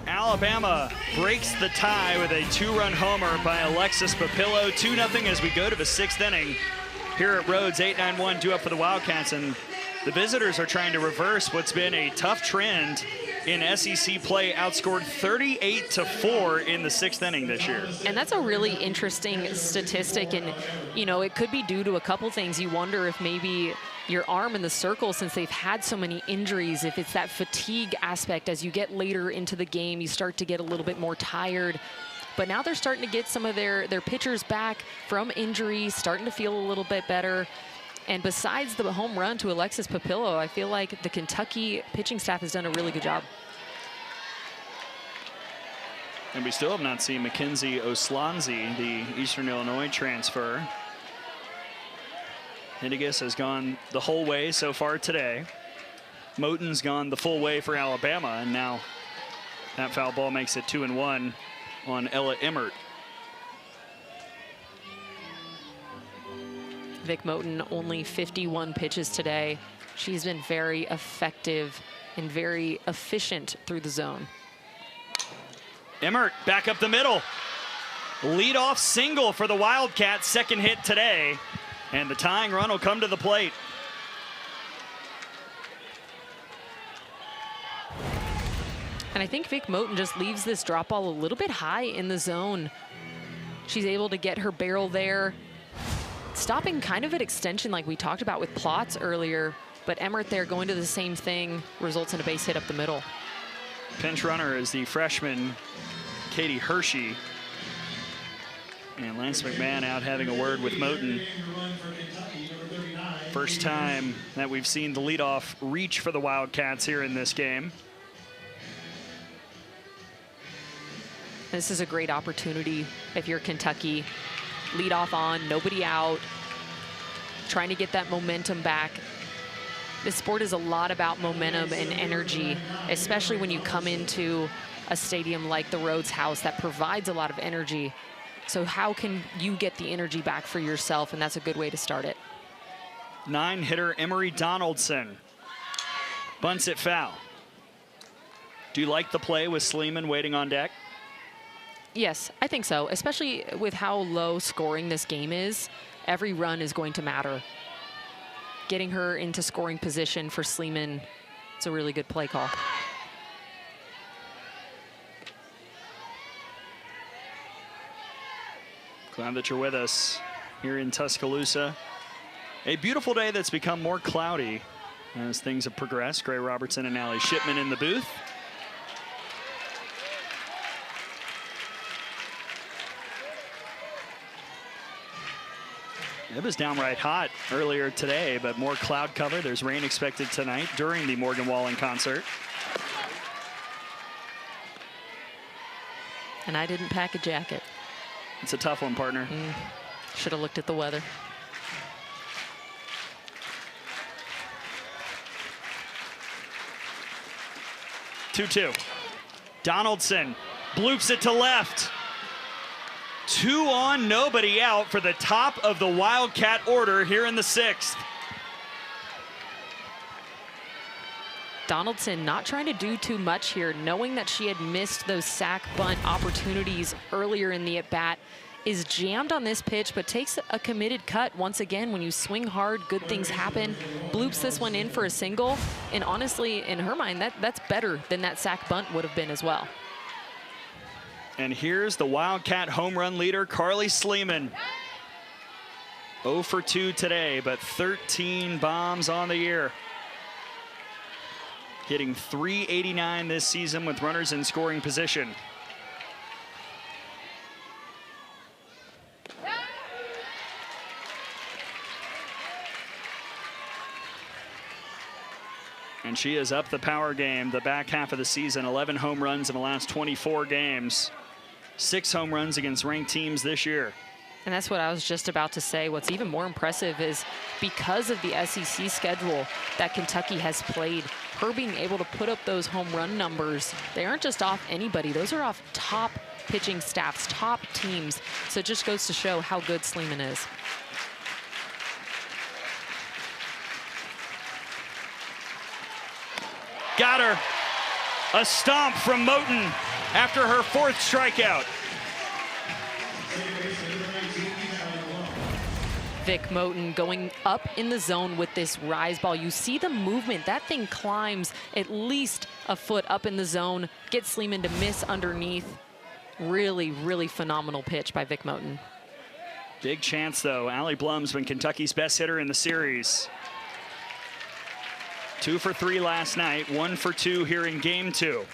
Alabama breaks the tie with a 2-run homer by Alexis Papillo. 2-0 as we go to the 6th inning. Here at Rhodes, 8-9-1 due up for the Wildcats, and the visitors are trying to reverse what's been a tough trend in SEC play, outscored 38-4 in the 6th inning this year. And that's a really interesting statistic, and you know, it could be due to a couple things. You wonder if maybe your arm in the circle, since they've had so many injuries, if it's that fatigue aspect. As you get later into the game, you start to get a little bit more tired. But now they're starting to get some of their pitchers back from injury, starting to feel a little bit better. And besides the home run to Alexis Papillo, I feel like the Kentucky pitching staff has done a really good job. And we still have not seen Mackenzie Oslanzi, the Eastern Illinois transfer. Hinigas has gone the whole way so far today. Moten's gone the full way for Alabama, and now that foul ball makes it 2-1 on Ella Emmert. Vic Moten, only 51 pitches today. She's been very effective and very efficient through the zone. Emmert back up the middle. Leadoff single for the Wildcats, second hit today. And the tying run will come to the plate. And I think Vic Moten just leaves this drop ball a little bit high in the zone. She's able to get her barrel there, stopping kind of at extension like we talked about with Plotz earlier, but Emmert there going to the same thing results in a base hit up the middle. Pinch runner is the freshman Katie Hershey. And Lance McMahon out having a word with Moten. First time that we've seen the leadoff reach for the Wildcats here in this game. This is a great opportunity if you're Kentucky. Lead off on, nobody out, trying to get that momentum back. This sport is a lot about momentum and energy, especially when you come into a stadium like the Rhodes House that provides a lot of energy. So how can you get the energy back for yourself? And that's a good way to start it. 9-hitter Emery Donaldson bunts it foul. Do you like the play with Sleeman waiting on deck? Yes, I think so, especially with how low scoring this game is. Every run is going to matter. Getting her into scoring position for Sleeman, it's a really good play call. Glad that you're with us here in Tuscaloosa. A beautiful day that's become more cloudy as things have progressed. Gray Robertson and Allie Shipman in the booth. It was downright hot earlier today, but more cloud cover. There's rain expected tonight during the Morgan Wallen concert. And I didn't pack a jacket. It's a tough one, partner. Should have looked at the weather. Two. Donaldson bloops it to left. 2 on, nobody out for the top of the Wildcat order here in the 6th. Donaldson not trying to do too much here, knowing that she had missed those sack bunt opportunities earlier in the at-bat, is jammed on this pitch, but takes a committed cut. Once again, when you swing hard, good things happen. Bloops this one in for a single, and honestly, in her mind, that's better than that sack bunt would have been as well. And here's the Wildcat home run leader, Carly Sleeman. 0 for 2 today, but 13 bombs on the year. Hitting .389 this season with runners in scoring position. And she is up the power game the back half of the season. 11 home runs in the last 24 games. 6 home runs against ranked teams this year. And that's what I was just about to say. What's even more impressive is because of the SEC schedule that Kentucky has played, her being able to put up those home run numbers, they aren't just off anybody. Those are off top pitching staffs, top teams. So it just goes to show how good Sleeman is. Got her. A stomp from Moten after her 4th strikeout. Vic Moten going up in the zone with this rise ball. You see the movement. That thing climbs at least a foot up in the zone. Gets Sleeman to miss underneath. Really, really phenomenal pitch by Vic Moten. Big chance, though. Allie Blum's been Kentucky's best hitter in the series. 2 for 3 last night, 1 for 2 here in game 2.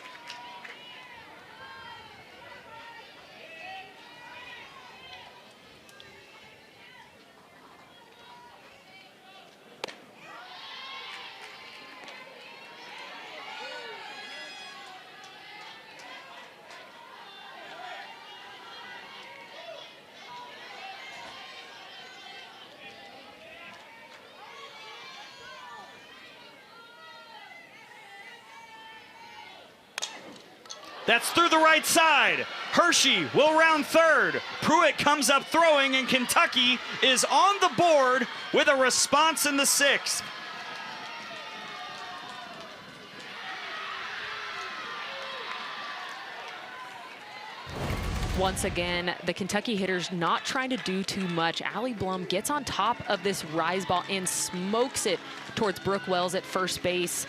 That's through the right side. Hershey will round 3rd. Pruitt comes up throwing, and Kentucky is on the board with a response in the 6th. Once again, the Kentucky hitters not trying to do too much. Allie Blum gets on top of this rise ball and smokes it towards Brooke Wells at first base.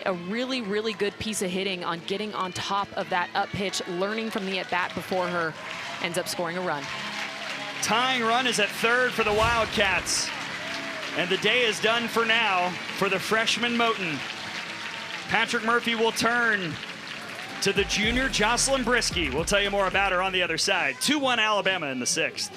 A really, really good piece of hitting on getting on top of that up pitch, learning from the at-bat before her, ends up scoring a run. Tying run is at 3rd for the Wildcats. And the day is done for now for the freshman Moten. Patrick Murphy will turn to the junior Jocelyn Brisky. We'll tell you more about her on the other side. 2-1 Alabama in the 6th.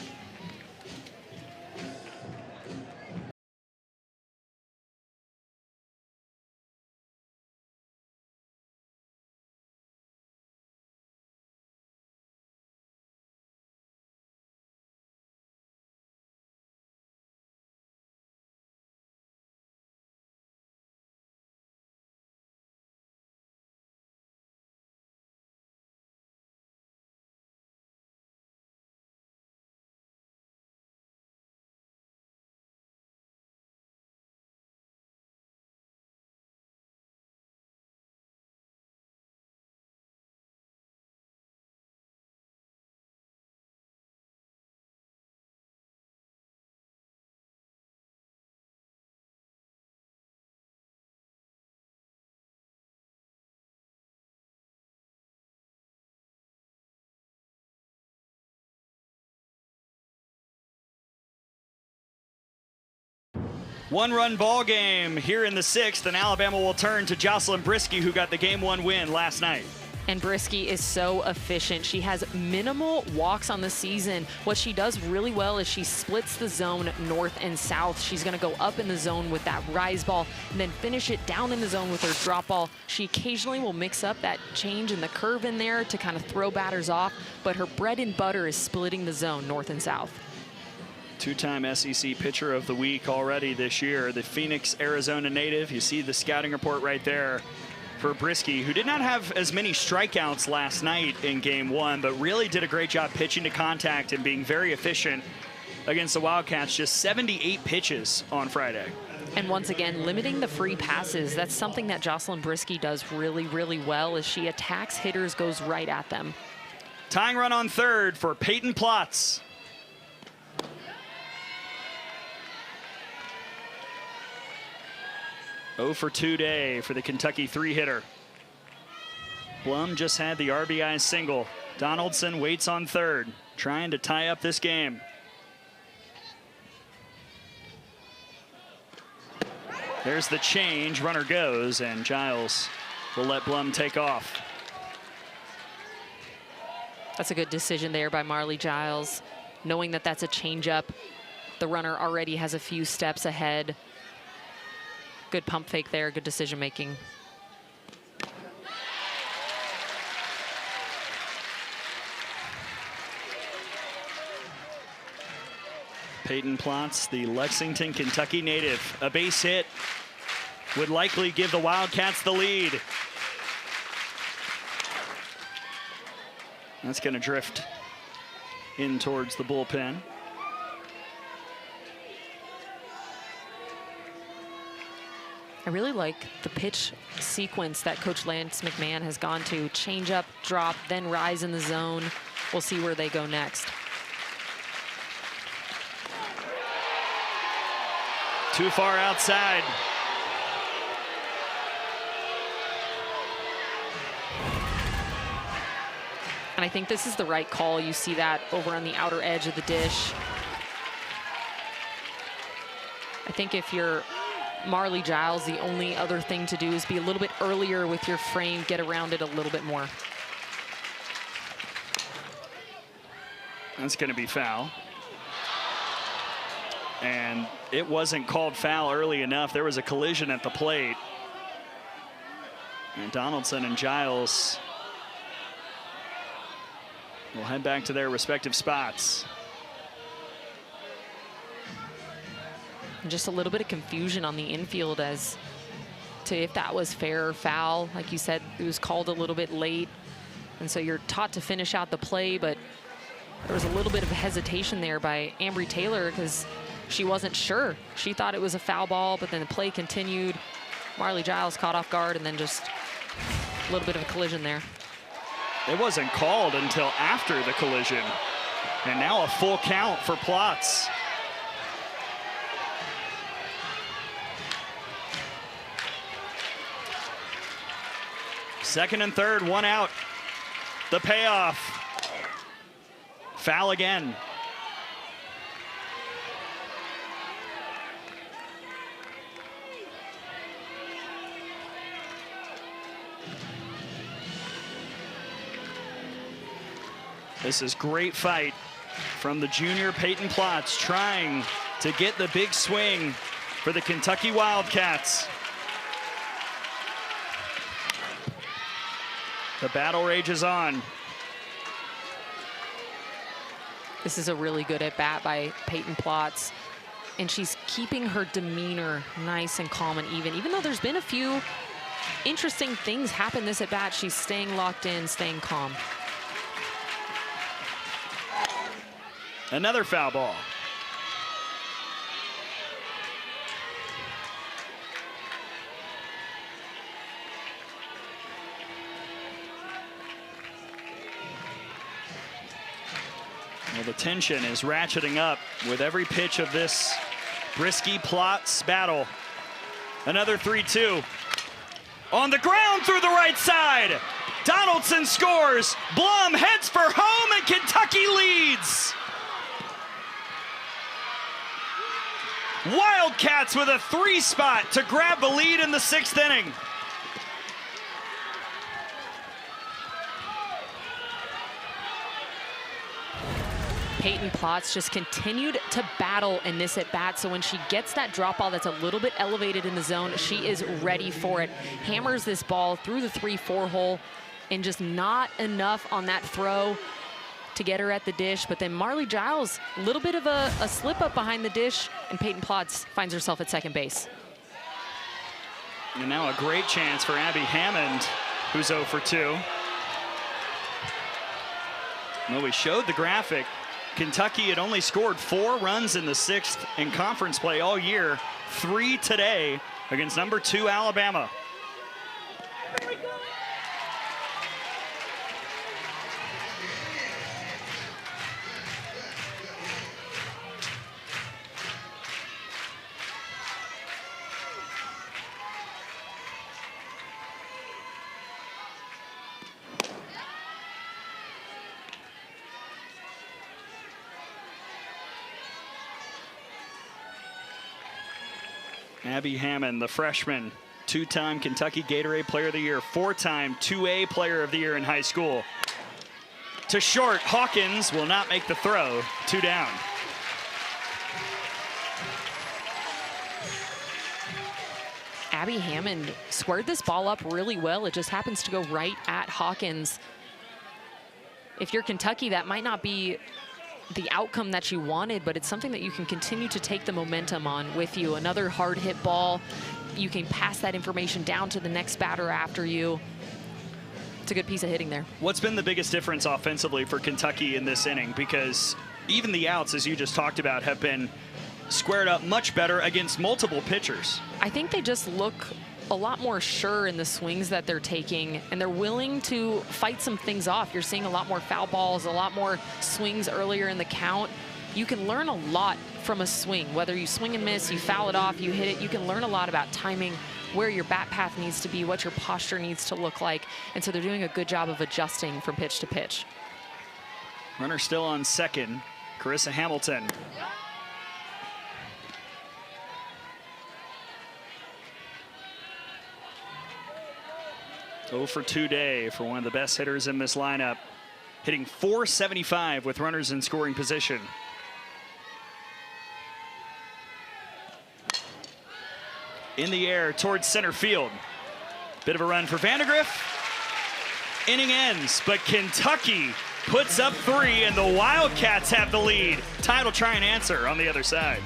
One-run ball game here in the 6th, and Alabama will turn to Jocelyn Brisky, who got the Game 1 win last night. And Brisky is so efficient. She has minimal walks on the season. What she does really well is she splits the zone north and south. She's going to go up in the zone with that rise ball and then finish it down in the zone with her drop ball. She occasionally will mix up that change in the curve in there to kind of throw batters off, but her bread and butter is splitting the zone north and south. Two-time SEC Pitcher of the Week already this year. The Phoenix, Arizona native. You see the scouting report right there for Brisky, who did not have as many strikeouts last night in game 1, but really did a great job pitching to contact and being very efficient against the Wildcats. Just 78 pitches on Friday. And once again, limiting the free passes. That's something that Jocelyn Brisky does really, really well as she attacks hitters, goes right at them. Tying run on third for Peyton Plotz. Oh for 2 day for the Kentucky 3-hitter. Blum just had the RBI single. Donaldson waits on third, trying to tie up this game. There's the change, runner goes, and Giles will let Blum take off. That's a good decision there by Marley Giles. Knowing that that's a changeup, the runner already has a few steps ahead. Good pump fake there, good decision making. Peyton Plotz, the Lexington, Kentucky native. A base hit would likely give the Wildcats the lead. That's going to drift in towards the bullpen. I really like the pitch sequence that Coach Lance McMahon has gone to. Change up, drop, then rise in the zone. We'll see where they go next. Too far outside. And I think this is the right call. You see that over on the outer edge of the dish. I think if you're Marley Giles, the only other thing to do is be a little bit earlier with your frame, get around it a little bit more. That's going to be foul. And it wasn't called foul early enough. There was a collision at the plate. And Donaldson and Giles will head back to their respective spots. And just a little bit of confusion on the infield as to if that was fair or foul. Like you said, it was called a little bit late. And so you're taught to finish out the play, but there was a little bit of hesitation there by Ambry Taylor because she wasn't sure. She thought it was a foul ball, but then the play continued. Marley Giles caught off guard, and then just a little bit of a collision there. It wasn't called until after the collision. And now a full count for Plotz. Second and third, one out. The payoff. Foul again. This is great fight from the junior Peyton Plotz, trying to get the big swing for the Kentucky Wildcats. The battle rages on. This is a really good at-bat by Peyton Plotz, and she's keeping her demeanor nice and calm and even though there's been a few interesting things happen this at-bat, she's staying locked in, staying calm. Another foul ball. Well, the tension is ratcheting up with every pitch of this Brisky-Plotz battle. Another 3-2. On the ground through the right side. Donaldson scores. Blum heads for home, and Kentucky leads. Wildcats with a 3 spot to grab the lead in the 6th inning. Peyton Plotz just continued to battle in this at bat. So when she gets that drop ball that's a little bit elevated in the zone, she is ready for it. Hammers this ball through the 3-4 hole, and just not enough on that throw to get her at the dish. But then Marley Giles, a little bit of a slip up behind the dish, and Peyton Plotz finds herself at second base. And now a great chance for Abby Hammond, who's 0 for 2. Well, we showed the graphic. Kentucky had only scored 4 runs in the 6th in conference play all year, 3 today against number 2 Alabama. Abby Hammond, the freshman, 2-time Kentucky Gatorade Player of the Year, 4-time 2A Player of the Year in high school. To short, Hawkins will not make the throw. 2 down. Abby Hammond squared this ball up really well. It just happens to go right at Hawkins. If you're Kentucky, that might not be the outcome that you wanted, but it's something that you can continue to take the momentum on with you. Another hard hit ball. You can pass that information down to the next batter after you. It's a good piece of hitting there. What's been the biggest difference offensively for Kentucky in this inning? Because even the outs, as you just talked about, have been squared up much better against multiple pitchers. I think they just look a lot more sure in the swings that they're taking, and they're willing to fight some things off. You're seeing a lot more foul balls, a lot more swings earlier in the count. You can learn a lot from a swing, whether you swing and miss, you foul it off, you hit it. You can learn a lot about timing, where your bat path needs to be, what your posture needs to look like. And so they're doing a good job of adjusting from pitch to pitch. Runner still on second, Carissa Hamilton. Oh for 2 day for one of the best hitters in this lineup, hitting .475 with runners in scoring position. In the air towards center field. Bit of a run for Vandegrift. Inning ends, but Kentucky puts up 3 and the Wildcats have the lead. Tide will try and answer on the other side.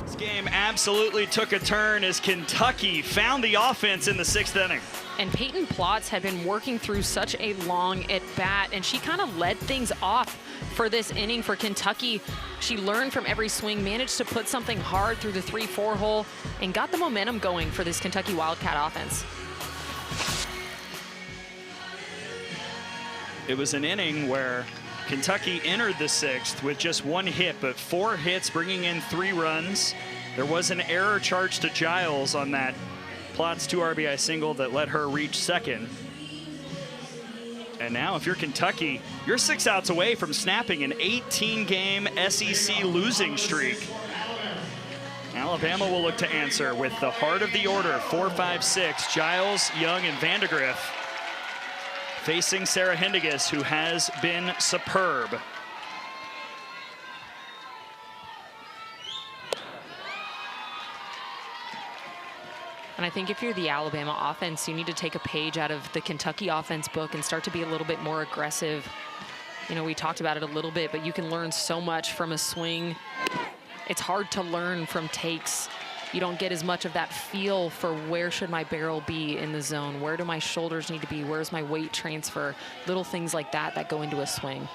This game absolutely took a turn as Kentucky found the offense in the 6th inning. And Peyton Plotz had been working through such a long at-bat, and she kind of led things off for this inning for Kentucky. She learned from every swing, managed to put something hard through the 3-4 hole, and got the momentum going for this Kentucky Wildcat offense. It was an inning where Kentucky entered the 6th with just 1 hit, but 4 hits, bringing in 3 runs. There was an error charged to Giles on that Plotz 2 RBI single that let her reach second. And now if you're Kentucky, you're 6 outs away from snapping an 18-game SEC losing streak. Alabama will look to answer with the heart of the order, 4, 5, 6, Giles, Young, and Vandegrift, facing Sarah Hindegis, who has been superb. And I think if you're the Alabama offense, you need to take a page out of the Kentucky offense book and start to be a little bit more aggressive. You know, we talked about it a little bit, but you can learn so much from a swing. It's hard to learn from takes. You don't get as much of that feel for where should my barrel be in the zone? Where do my shoulders need to be? Where's my weight transfer? Little things like that that go into a swing.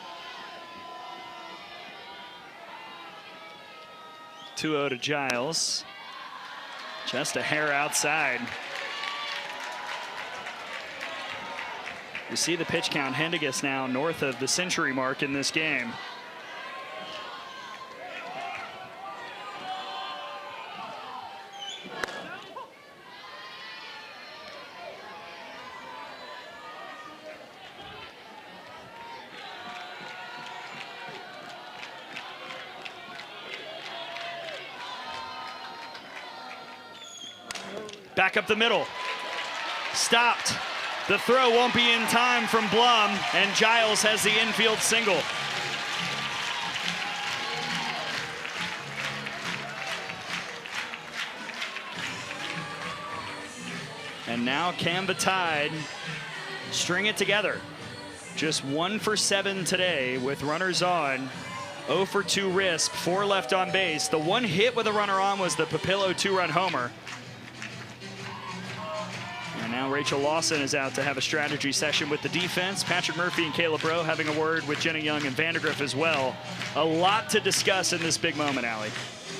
2-0 to Giles. Just a hair outside. You see the pitch count. Hindegis now north of the century mark in this game. Back up the middle. Stopped. The throw won't be in time from Blum, and Giles has the infield single. And now Canva Tide string it together. Just 1 for 7 today with runners on. 0 for 2 Risp, 4 left on base. The one hit with a runner on was the Papillo 2-run homer. And now Rachel Lawson is out to have a strategy session with the defense. Patrick Murphy and Caleb Rowe having a word with Jenna Young and Vandegrift as well. A lot to discuss in this big moment, Allie.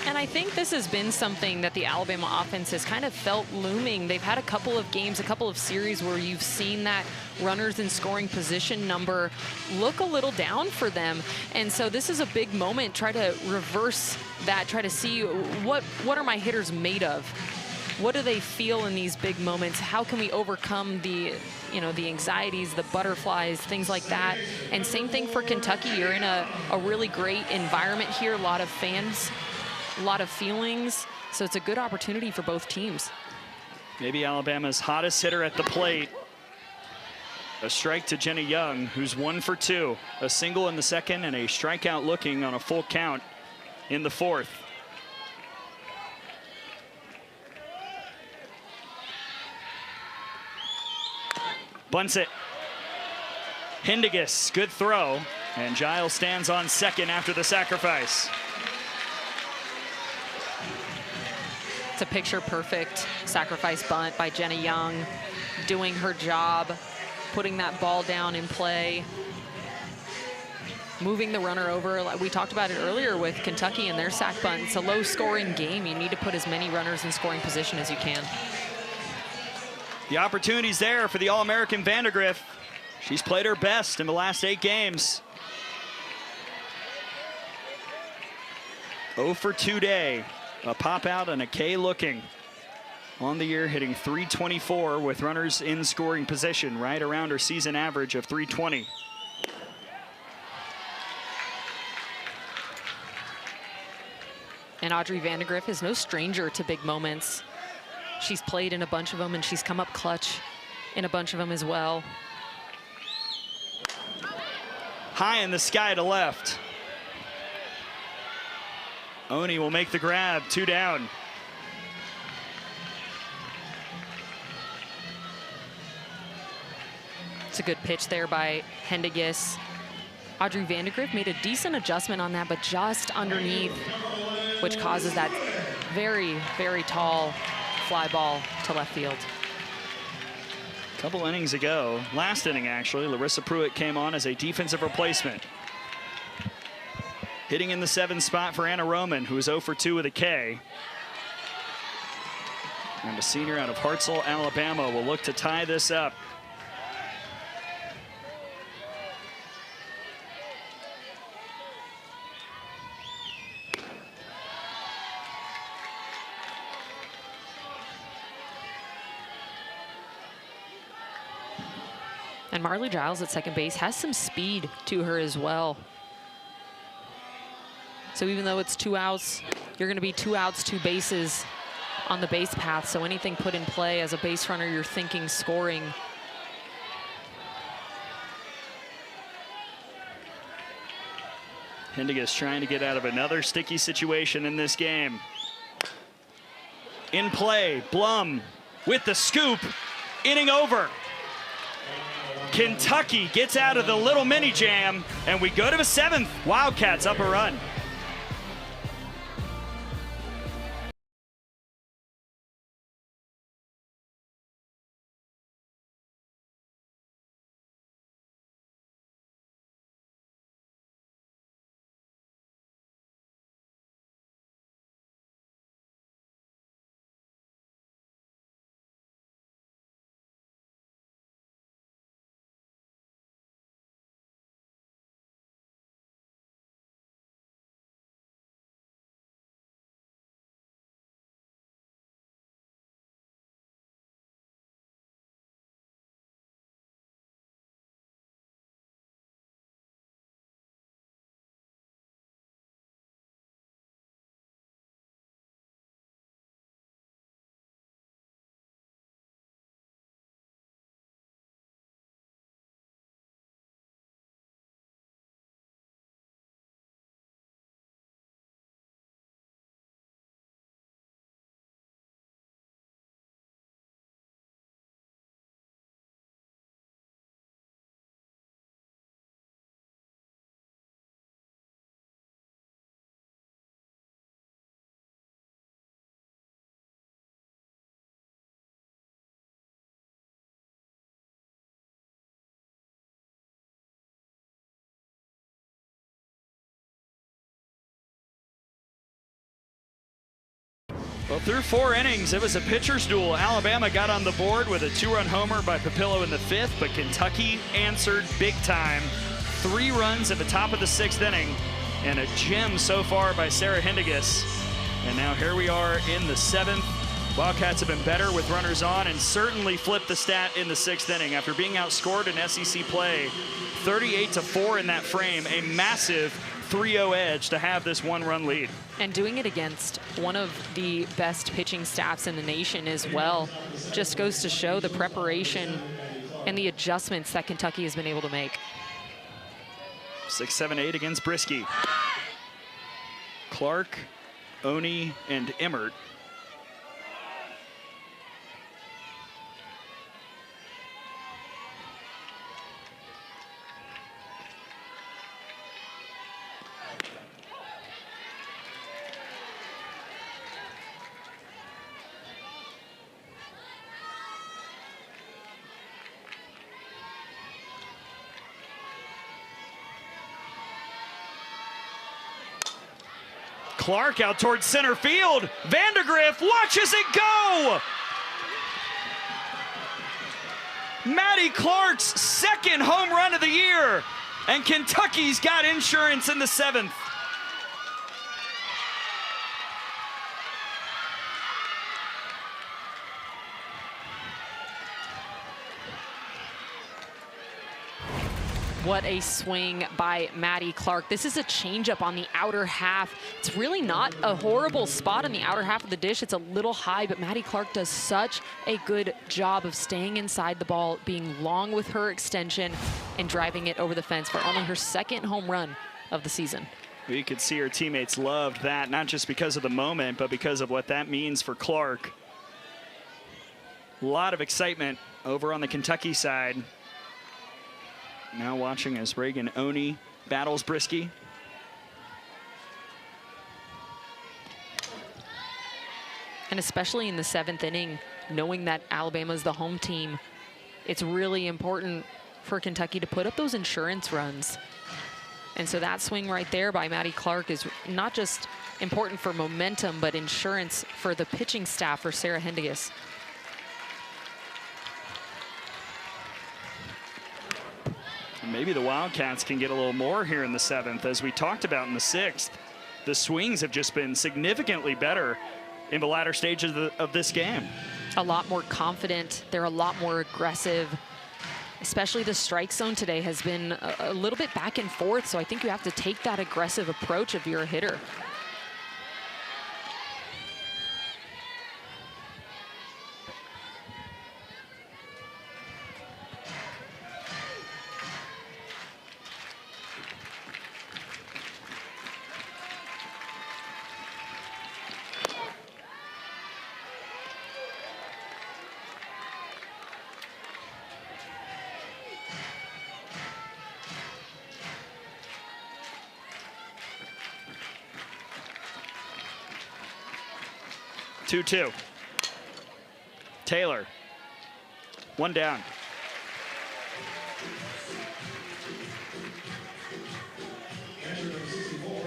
And I think this has been something that the Alabama offense has kind of felt looming. They've had a couple of games, a couple of series where you've seen that runners in scoring position number look a little down for them. And so this is a big moment. Try to reverse that, try to see what are my hitters made of? What do they feel in these big moments? How can we overcome the anxieties, the butterflies, things like that? And same thing for Kentucky. You're in a really great environment here, a lot of fans, a lot of feelings. So it's a good opportunity for both teams. Maybe Alabama's hottest hitter at the plate. A strike to Jenna Young, who's 1 for 2. A single in the second and a strikeout looking on a full count in the fourth. Bunts it. Hindegis, good throw. And Giles stands on second after the sacrifice. It's a picture-perfect sacrifice bunt by Jenna Young, doing her job, putting that ball down in play, moving the runner over. We talked about it earlier with Kentucky and their sac bunt. It's a low-scoring game. You need to put as many runners in scoring position as you can. The opportunity's there for the All-American Vandegrift. She's played her best in the last 8 games. 0 for 2 day. A pop out and a K looking. On the year, hitting .324 with runners in scoring position, right around her season average of .320. And Audrey Vandegrift is no stranger to big moments. She's played in a bunch of them, and she's come up clutch in a bunch of them as well. High in the sky to left. Oni will make the grab, 2 down. It's a good pitch there by Hindegis. Audrey Vandegrift made a decent adjustment on that, but just underneath, which causes that very, very tall fly ball to left field. A couple innings ago, last inning actually, Larissa Pruitt came on as a defensive replacement. Hitting in the 7th spot for Anna Roman, who is 0 for 2 with a K. And a senior out of Hartselle, Alabama, will look to tie this up. And Marley Giles at second base has some speed to her as well. So even though it's 2 outs, you're going to be 2 outs, 2 bases on the base path. So anything put in play as a base runner, you're thinking scoring. Hindicus trying to get out of another sticky situation in this game. In play, Blum with the scoop, inning over. Kentucky gets out of the little mini jam, and we go to the 7th. Wildcats up a run. Well, through 4 innings, it was a pitcher's duel. Alabama got on the board with a 2-run homer by Papillo in the 5th, but Kentucky answered big time. 3 runs at the top of the 6th inning, and a gem so far by Sarah Hindicus. And now here we are in the 7th. Wildcats have been better with runners on and certainly flipped the stat in the 6th inning after being outscored in SEC play 38-4 in that frame, a massive 3-0 edge to have this 1-run lead. And doing it against one of the best pitching staffs in the nation as well just goes to show the preparation and the adjustments that Kentucky has been able to make. 6, 7, 8 against Brisky. Clark, Oni, and Emmert. Clark out towards center field. Vandegrift watches it go. Maddie Clark's 2nd home run of the year. And Kentucky's got insurance in the 7th. What a swing by Maddie Clark. This is a changeup on the outer half. It's really not a horrible spot on the outer half of the dish. It's a little high, but Maddie Clark does such a good job of staying inside the ball, being long with her extension, and driving it over the fence for only her 2nd home run of the season. We could see her teammates loved that, not just because of the moment, but because of what that means for Clark. A lot of excitement over on the Kentucky side. Now watching as Reagan Oni battles Brisky. And especially in the 7th inning, knowing that Alabama's the home team, it's really important for Kentucky to put up those insurance runs. And so that swing right there by Maddie Clark is not just important for momentum, but insurance for the pitching staff for Sarah Hindicus. Maybe the Wildcats can get a little more here in the 7th. As we talked about in the 6th, the swings have just been significantly better in the latter stages of this game. A lot more confident. They're a lot more aggressive. especially the strike zone today has been a little bit back and forth, so I think you have to take that aggressive approach if you're a hitter. Two. Taylor, one down.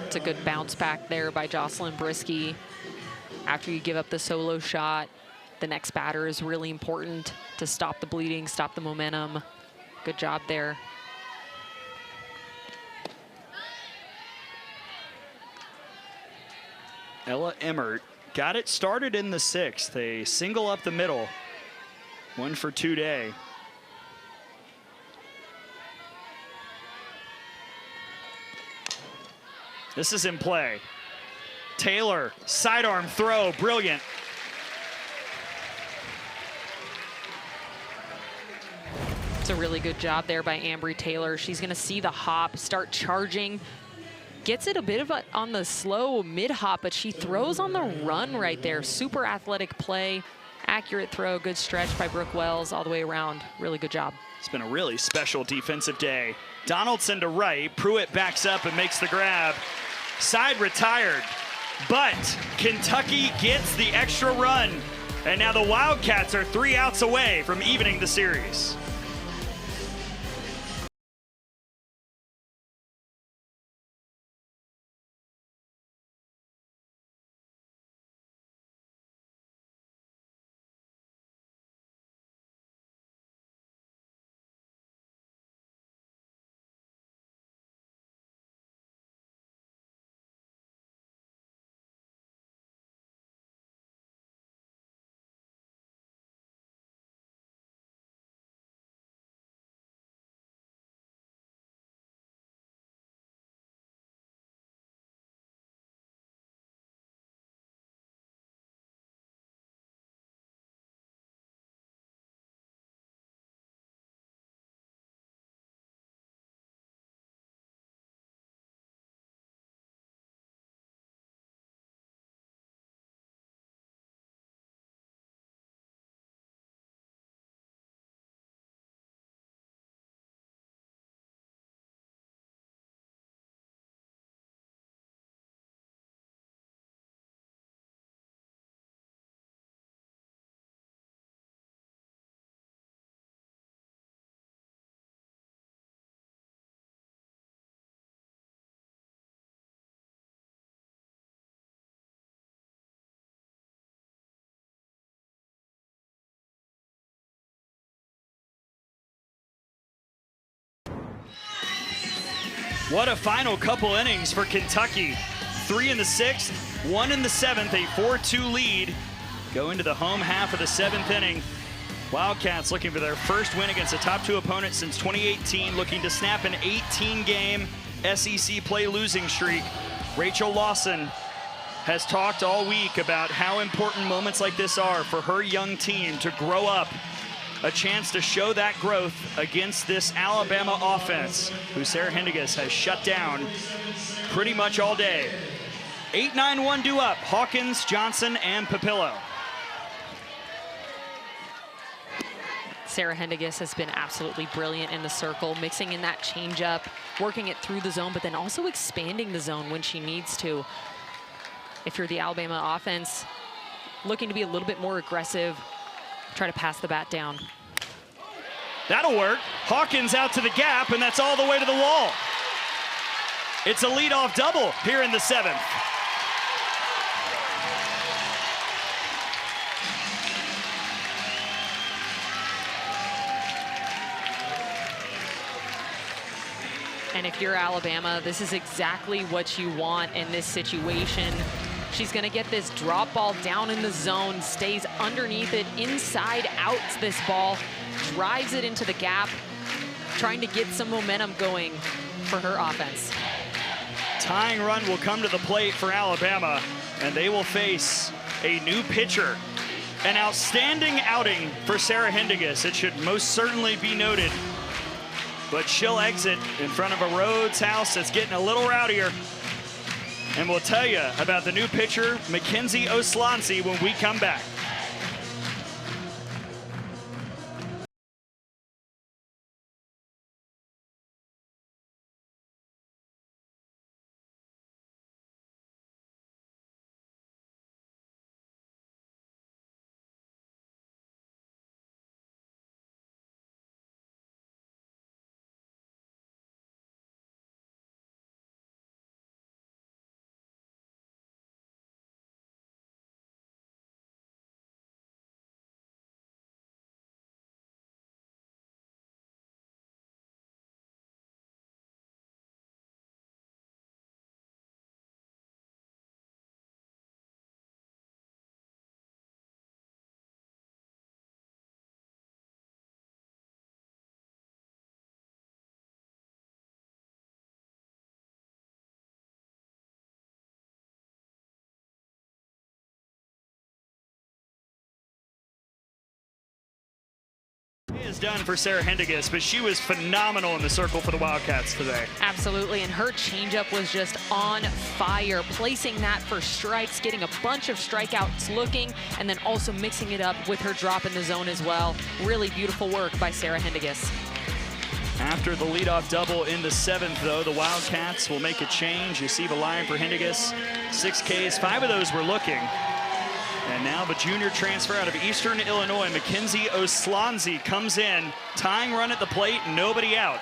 It's a good bounce back there by Jocelyn Brisky. After you give up the solo shot, the next batter is really important to stop the bleeding, stop the momentum. Good job there. Ella Emmert got it started in the 6th. A single up the middle. 1 for 2 day. This is in play. Taylor, sidearm throw, brilliant. It's a really good job there by Ambry Taylor. She's gonna see the hop, start charging. Gets it a bit of on the slow mid-hop, but she throws on the run right there. Super athletic play, accurate throw, good stretch by Brooke Wells all the way around. Really good job. It's been a really special defensive day. Donaldson to right, Pruitt backs up and makes the grab. Side retired, but Kentucky gets the extra run. And now the Wildcats are 3 outs away from evening the series. What a final couple innings for Kentucky. 3 in the 6th, 1 in the 7th, a 4-2 lead. Go into the home half of the 7th inning. Wildcats looking for their first win against a top 2 opponent since 2018, looking to snap an 18-game SEC play losing streak. Rachel Lawson has talked all week about how important moments like this are for her young team to grow up. A chance to show that growth against this Alabama offense, who Sarah Hendigas has shut down pretty much all day. 8-9-1 due up, Hawkins, Johnson, and Papillo. Sarah Hendigas has been absolutely brilliant in the circle, mixing in that changeup, working it through the zone, but then also expanding the zone when she needs to. If you're the Alabama offense, looking to be a little bit more aggressive, try to pass the bat down. That'll work. Hawkins out to the gap, and that's all the way to the wall. It's a leadoff double here in the 7th. And if you're Alabama, this is exactly what you want in this situation. She's gonna get this drop ball down in the zone, stays underneath it, inside out this ball, drives it into the gap, trying to get some momentum going for her offense. Tying run will come to the plate for Alabama, and they will face a new pitcher. An outstanding outing for Sarah Hindigas. It should most certainly be noted. But she'll exit in front of a Rhodes house that's getting a little rowdier. And we'll tell you about the new pitcher, Mackenzie Oslanzi, when we come back. Is done for Sarah Hindigas, but she was phenomenal in the circle for the Wildcats today. Absolutely, and her changeup was just on fire, placing that for strikes, getting a bunch of strikeouts looking, and then also mixing it up with her drop in the zone as well. Really beautiful work by Sarah Hindigas. After the leadoff double in the 7th, though, the Wildcats will make a change. You see the line for Hindigas, 6 Ks, 5 of those were looking. And now the junior transfer out of Eastern Illinois, Mackenzie Oslanzi, comes in, tying run at the plate, nobody out.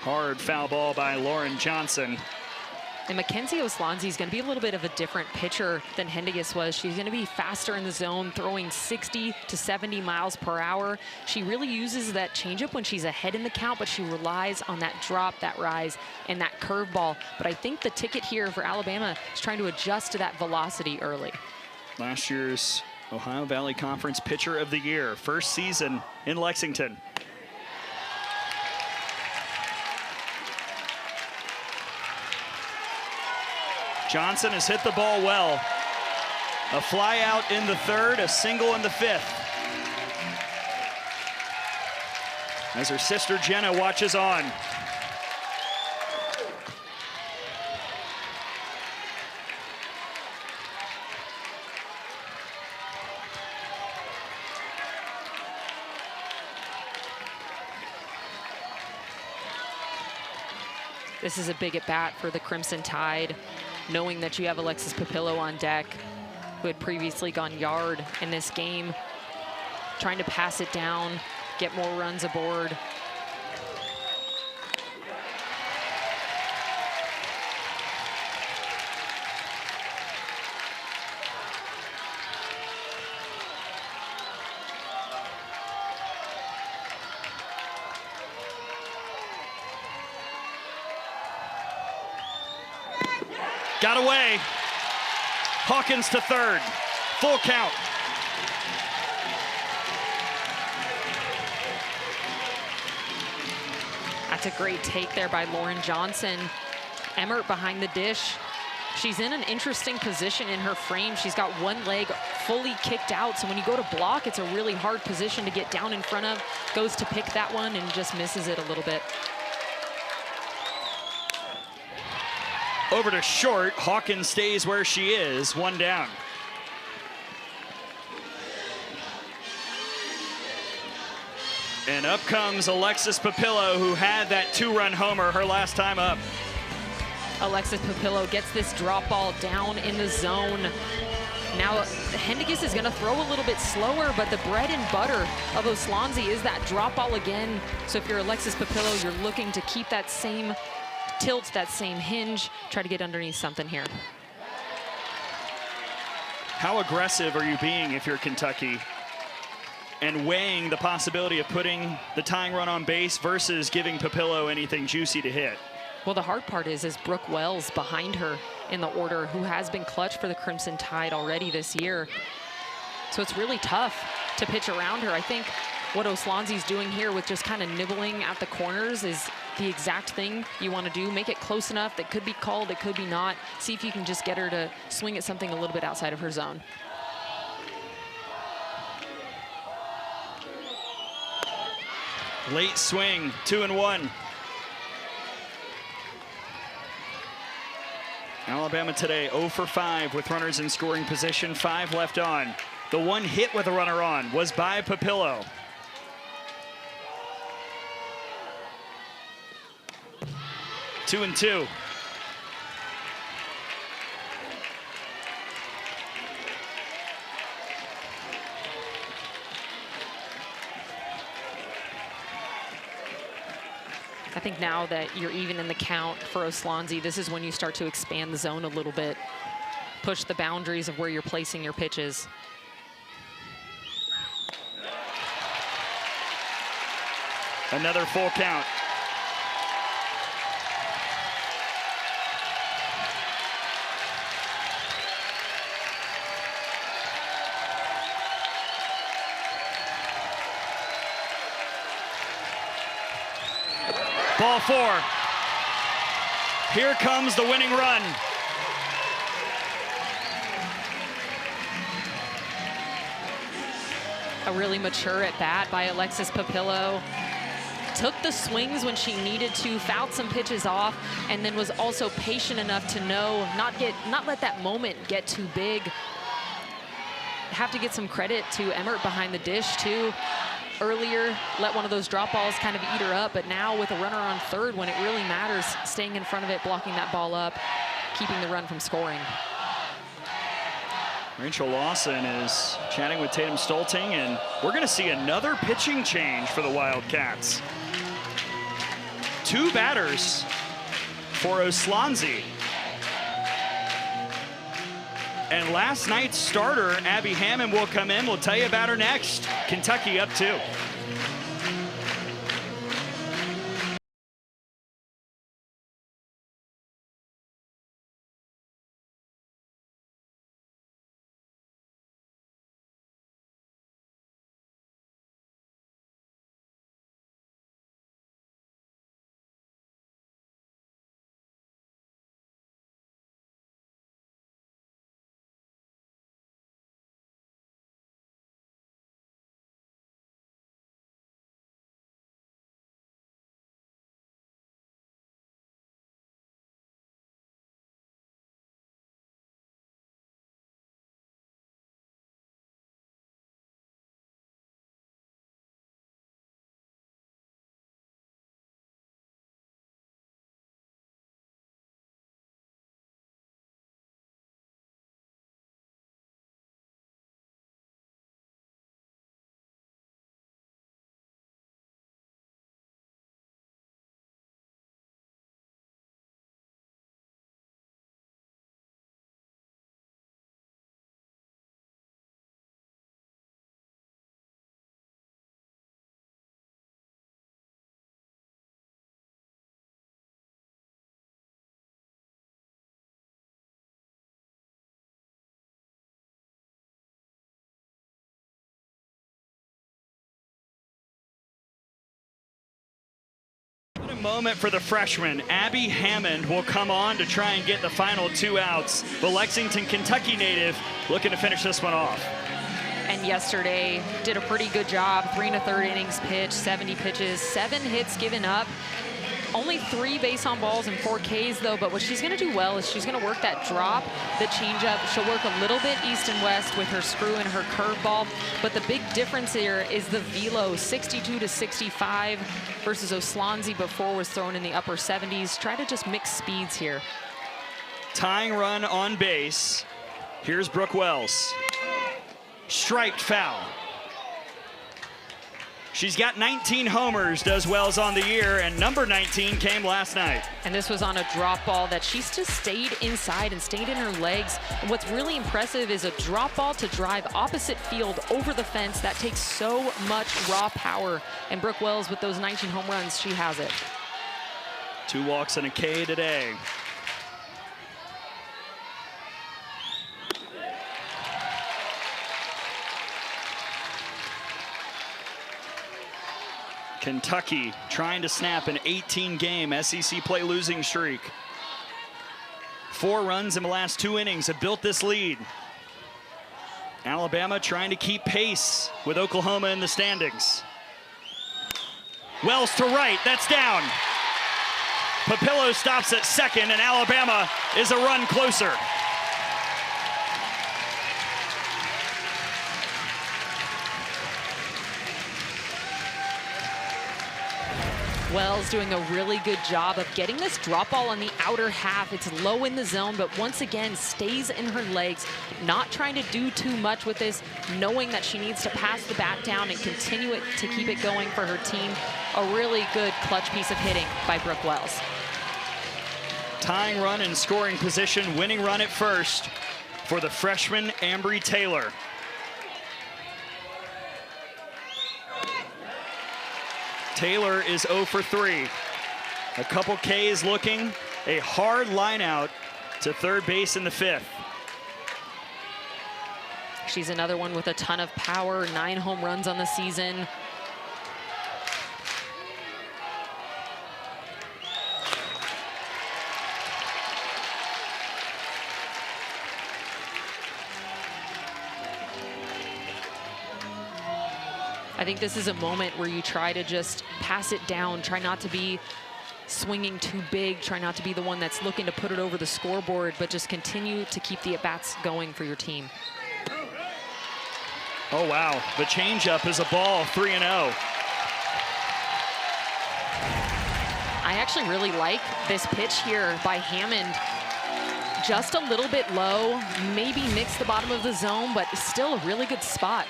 Hard foul ball by Lauren Johnson. And Mackenzie Oslanzi is going to be a little bit of a different pitcher than Hindigas was. She's going to be faster in the zone, throwing 60 to 70 miles per hour. She really uses that changeup when she's ahead in the count, but she relies on that drop, that rise, and that curveball. But I think the ticket here for Alabama is trying to adjust to that velocity early. Last year's Ohio Valley Conference Pitcher of the Year, first season in Lexington. Johnson has hit the ball well. A fly out in the 3rd, a single in the 5th. As her sister Jenna watches on. This is a big at-bat for the Crimson Tide, knowing that you have Alexis Papillo on deck, who had previously gone yard in this game, trying to pass it down, get more runs aboard. Got away. Hawkins to 3rd. Full count. That's a great take there by Lauren Johnson. Emmert behind the dish. She's in an interesting position in her frame. She's got one leg fully kicked out, so when you go to block, it's a really hard position to get down in front of. Goes to pick that one and just misses it a little bit. Over to short. Hawkins stays where she is, 1 down. And up comes Alexis Papillo, who had that 2-run homer her last time up. Alexis Papillo gets this drop ball down in the zone. Now, Hindigas is going to throw a little bit slower, but the bread and butter of Oslanzi is that drop ball again. So if you're Alexis Papillo, you're looking to keep that same tilt, that same hinge, try to get underneath something here. How aggressive are you being if you're Kentucky and weighing the possibility of putting the tying run on base versus giving Papillo anything juicy to hit? Well, the hard part is Brooke Wells behind her in the order, who has been clutch for the Crimson Tide already this year. So it's really tough to pitch around her. I think what Oslonzi's doing here with just kind of nibbling at the corners is the exact thing you want to do. Make it close enough that could be called, it could be not. See if you can just get her to swing at something a little bit outside of her zone. Late swing, 2-1. Alabama today 0 for 5 with runners in scoring position, 5 left on. The one hit with a runner on was by Papillo. Two and two. I think now that you're even in the count for Oslonzi, this is when you start to expand the zone a little bit, push the boundaries of where you're placing your pitches. Another full count. Ball 4. Here comes the winning run. A really mature at bat by Alexis Papillo. Took the swings when she needed to, fouled some pitches off, and then was also patient enough to know not let that moment get too big. Have to get some credit to Emmert behind the dish too. Earlier, let one of those drop balls kind of eat her up, but now with a runner on third, when it really matters, staying in front of it, blocking that ball up, keeping the run from scoring. Rachel Lawson is chatting with Tatum Stolting, and we're going to see another pitching change for the Wildcats. 2 batters for Oslonzi. And last night's starter, Abby Hammond, will come in. We'll tell you about her next. Kentucky up 2. What a moment for the freshman. Abby Hammond will come on to try and get the final 2 outs. The Lexington, Kentucky native looking to finish this one off. And yesterday did a pretty good job. 3 1/3 innings pitched, 70 pitches, 7 hits given up. Only 3 base on balls and 4 Ks though, but what she's gonna do well is she's gonna work that drop, the changeup. She'll work a little bit east and west with her screw and her curveball, but the big difference here is the velo, 62 to 65 versus Oslonzi before was thrown in the upper 70s. Try to just mix speeds here. Tying run on base. Here's Brooke Wells. Striped foul. She's got 19 homers, does Wells on the year, and number 19 came last night. And this was on a drop ball that she's just stayed inside and stayed in her legs. And what's really impressive is a drop ball to drive opposite field over the fence. That takes so much raw power. And Brooke Wells, with those 19 home runs, she has it. 2 walks and a K today. Kentucky trying to snap an 18-game SEC play losing streak. 4 runs in the last 2 innings have built this lead. Alabama trying to keep pace with Oklahoma in the standings. Wells to right, that's down. Papillo stops at second, and Alabama is a run closer. Wells doing a really good job of getting this drop ball on the outer half. It's low in the zone, but once again stays in her legs, not trying to do too much with this, knowing that she needs to pass the bat down and continue it to keep it going for her team. A really good clutch piece of hitting by Brooke Wells. Tying run in scoring position, winning run at first for the freshman Ambry Taylor. Taylor is 0 for 3. A couple Ks looking, a hard line out to third base in the 5th. She's another one with a ton of power, 9 home runs on the season. I think this is a moment where you try to just pass it down, try not to be swinging too big, try not to be the one that's looking to put it over the scoreboard, but just continue to keep the at-bats going for your team. Oh, wow. The changeup is a ball, 3-0. I actually really like this pitch here by Hammond. Just a little bit low, maybe mix the bottom of the zone, but still a really good spot.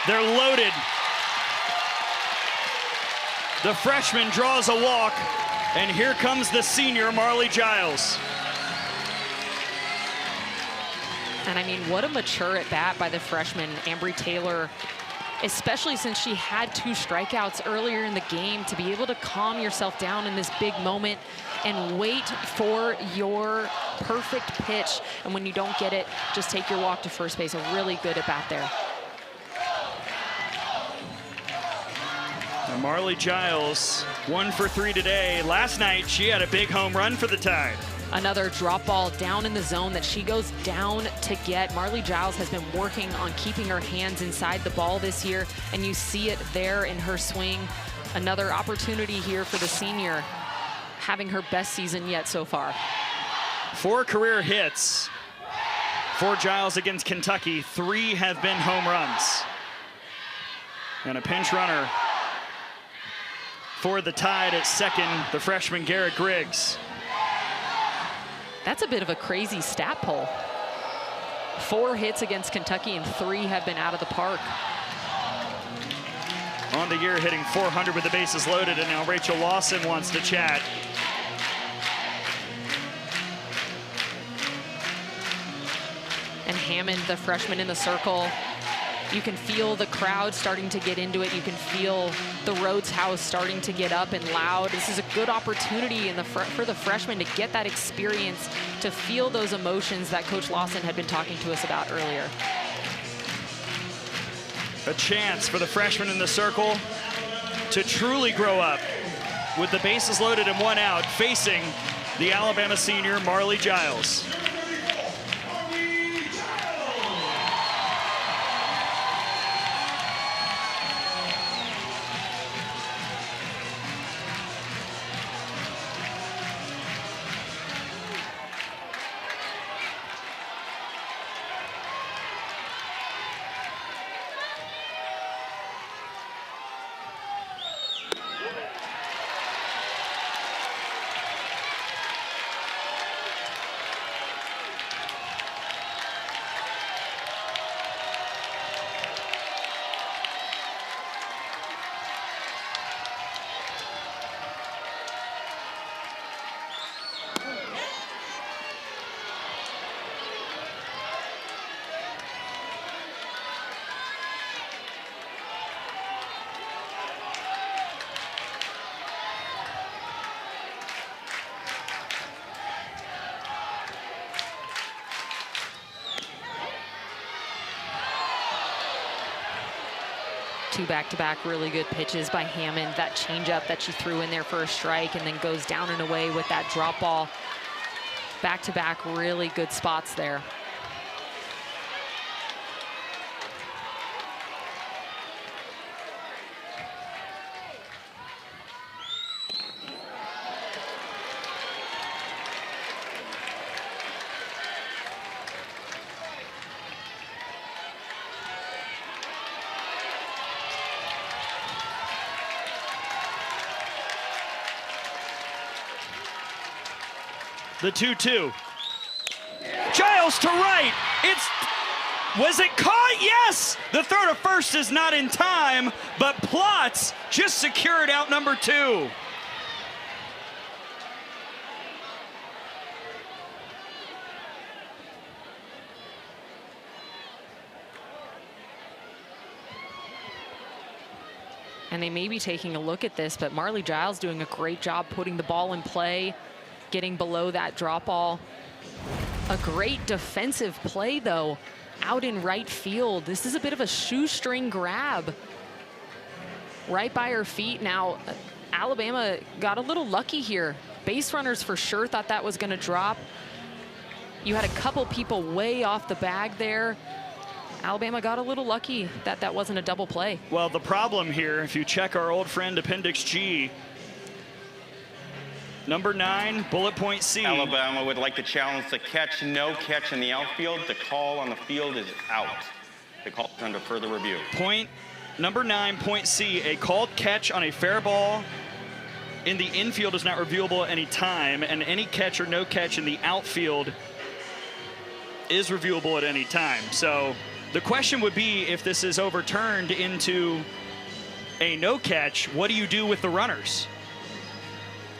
They're loaded. The freshman draws a walk, and here comes the senior, Marlee Giles. And I mean, what a mature at bat by the freshman, Ambry Taylor, especially since she had 2 strikeouts earlier in the game, to be able to calm yourself down in this big moment and wait for your perfect pitch. And when you don't get it, just take your walk to first base. A really good at bat there. And Marlee Giles, 1 for 3 today. Last night, she had a big home run for the Tide. Another drop ball down in the zone that she goes down to get. Marlee Giles has been working on keeping her hands inside the ball this year, and you see it there in her swing. Another opportunity here for the senior, having her best season yet so far. 4 career hits for Giles against Kentucky. 3 have been home runs. And a pinch runner for the Tide at second, the freshman Garrett Griggs. That's a bit of a crazy stat poll. 4 hits against Kentucky and 3 have been out of the park. On the year, hitting 400 with the bases loaded, and now Rachel Lawson wants to chat. And Hammond, the freshman in the circle, you can feel the crowd starting to get into it. You can feel the Rhodes House starting to get up and loud. This is a good opportunity for the freshmen to get that experience, to feel those emotions that Coach Lawson had been talking to us about earlier. A chance for the freshman in the circle to truly grow up with the bases loaded and 1 out, facing the Alabama senior Marlee Giles. 2 back-to-back really good pitches by Hammond. That changeup that she threw in there for a strike and then goes down and away with that drop ball. Back-to-back really good spots there. The 2-2. Giles to right. Was it caught? Yes! The throw to first is not in time, but Plotz just secured out number 2. And they may be taking a look at this, but Marley Giles doing a great job putting the ball in play, getting below that drop ball. A great defensive play, though, out in right field. This is a bit of a shoestring grab right by her feet. Now, Alabama got a little lucky here. Base runners for sure thought that was going to drop. You had a couple people way off the bag there. Alabama got a little lucky that that wasn't a double play. Well, the problem here, if you check our old friend Appendix G, number 9, bullet point C. Alabama would like to challenge the catch, no catch in the outfield. The call on the field is out. The call is under further review. Number 9, point C, a called catch on a fair ball in the infield is not reviewable at any time, and any catch or no catch in the outfield is reviewable at any time. So the question would be, if this is overturned into a no catch, what do you do with the runners?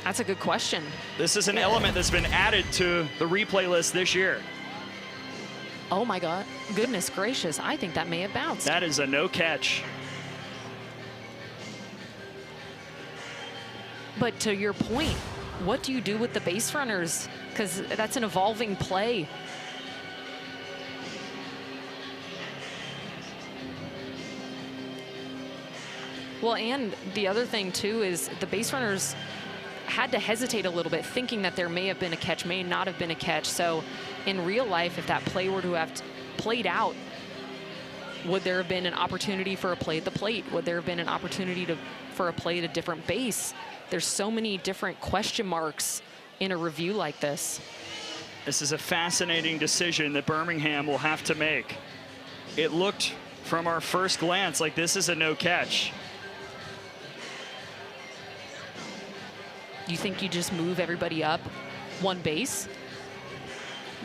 That's a good question. This is an element that's been added to the replay list this year. Oh my God, goodness gracious. I think that may have bounced. That is a no catch. But to your point, what do you do with the base runners? Because that's an evolving play. Well, and the other thing too is the base runners had to hesitate a little bit, thinking that there may have been a catch, may not have been a catch. So in real life, if that play were to have played out, would there have been an opportunity for a play at the plate? Would there have been an opportunity for a play at a different base? There's so many different question marks in a review like this. This is a fascinating decision that Birmingham will have to make. It looked from our first glance like this is a no catch. You think you just move everybody up one base?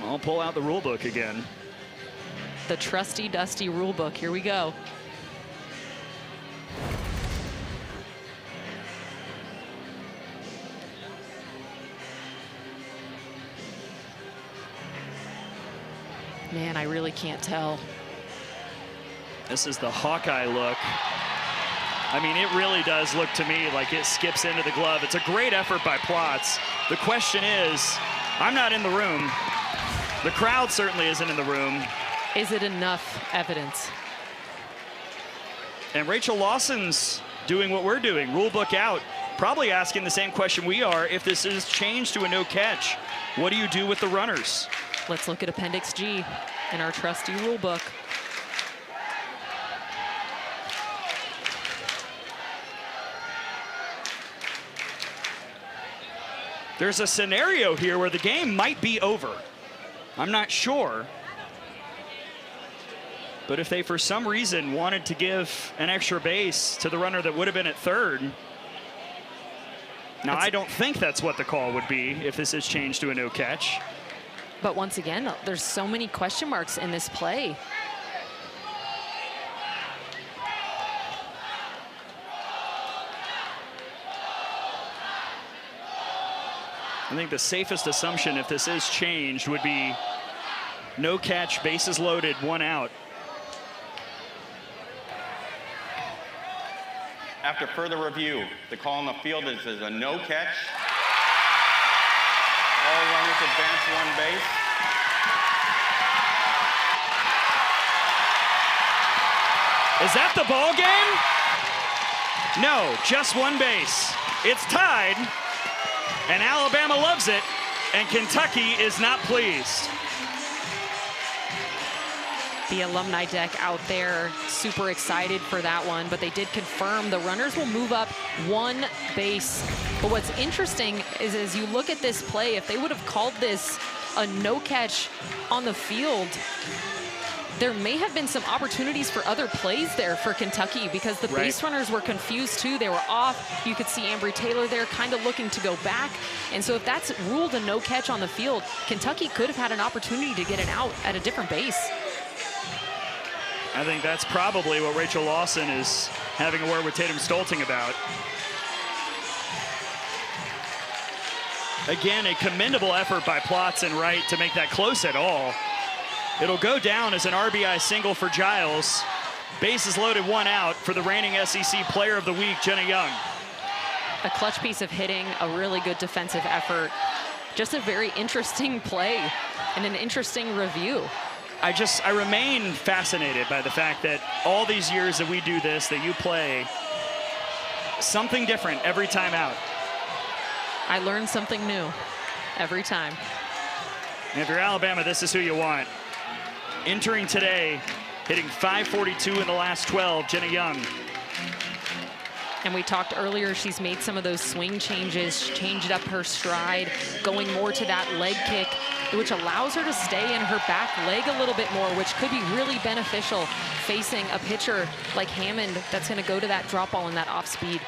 I'll pull out the rule book again. The trusty, dusty rule book. Here we go. Man, I really can't tell. This is the Hawkeye look. I mean, it really does look to me like it skips into the glove. It's a great effort by Plotz. The question is, I'm not in the room. The crowd certainly isn't in the room. Is it enough evidence? And Rachel Lawson's doing what we're doing, rule book out, probably asking the same question we are. If this is changed to a no catch, what do you do with the runners? Let's look at Appendix G in our trusty rule book. There's a scenario here where the game might be over. I'm not sure. But if they, for some reason, wanted to give an extra base to the runner that would have been at third, now I don't think that's what the call would be if this is changed to a no catch. But once again, there's so many question marks in this play. I think the safest assumption, if this is changed, would be no catch, bases loaded, 1 out. After further review, the call on the field is a no catch. All runners advance 1 base. Is that the ball game? No, just one base. It's tied, and Alabama loves it, and Kentucky is not pleased. The alumni deck out there, super excited for that one, but they did confirm the runners will move up one base. But what's interesting is as you look at this play, if they would have called this a no catch on the field, there may have been some opportunities for other plays there for Kentucky because the base runners were confused too. They were off. You could see Ambry Taylor there kind of looking to go back. And so if that's ruled a no catch on the field, Kentucky could have had an opportunity to get an out at a different base. I think that's probably what Rachel Lawson is having a word with Tatum Stolting about. Again, a commendable effort by Plotz and Wright to make that close at all. It'll go down as an RBI single for Giles. Bases loaded, one out for the reigning SEC Player of the Week, Jenna Young. A clutch piece of hitting, a really good defensive effort. Just a very interesting play and an interesting review. I remain fascinated by the fact that all these years that we do this, that you play something different every time out. I learn something new every time. And if you're Alabama, this is who you want. Entering today, hitting .542 in the last 12, Jenna Young. And we talked earlier, she's made some of those swing changes, changed up her stride, going more to that leg kick, which allows her to stay in her back leg a little bit more, which could be really beneficial facing a pitcher like Hammond that's going to go to that drop ball and that off speed.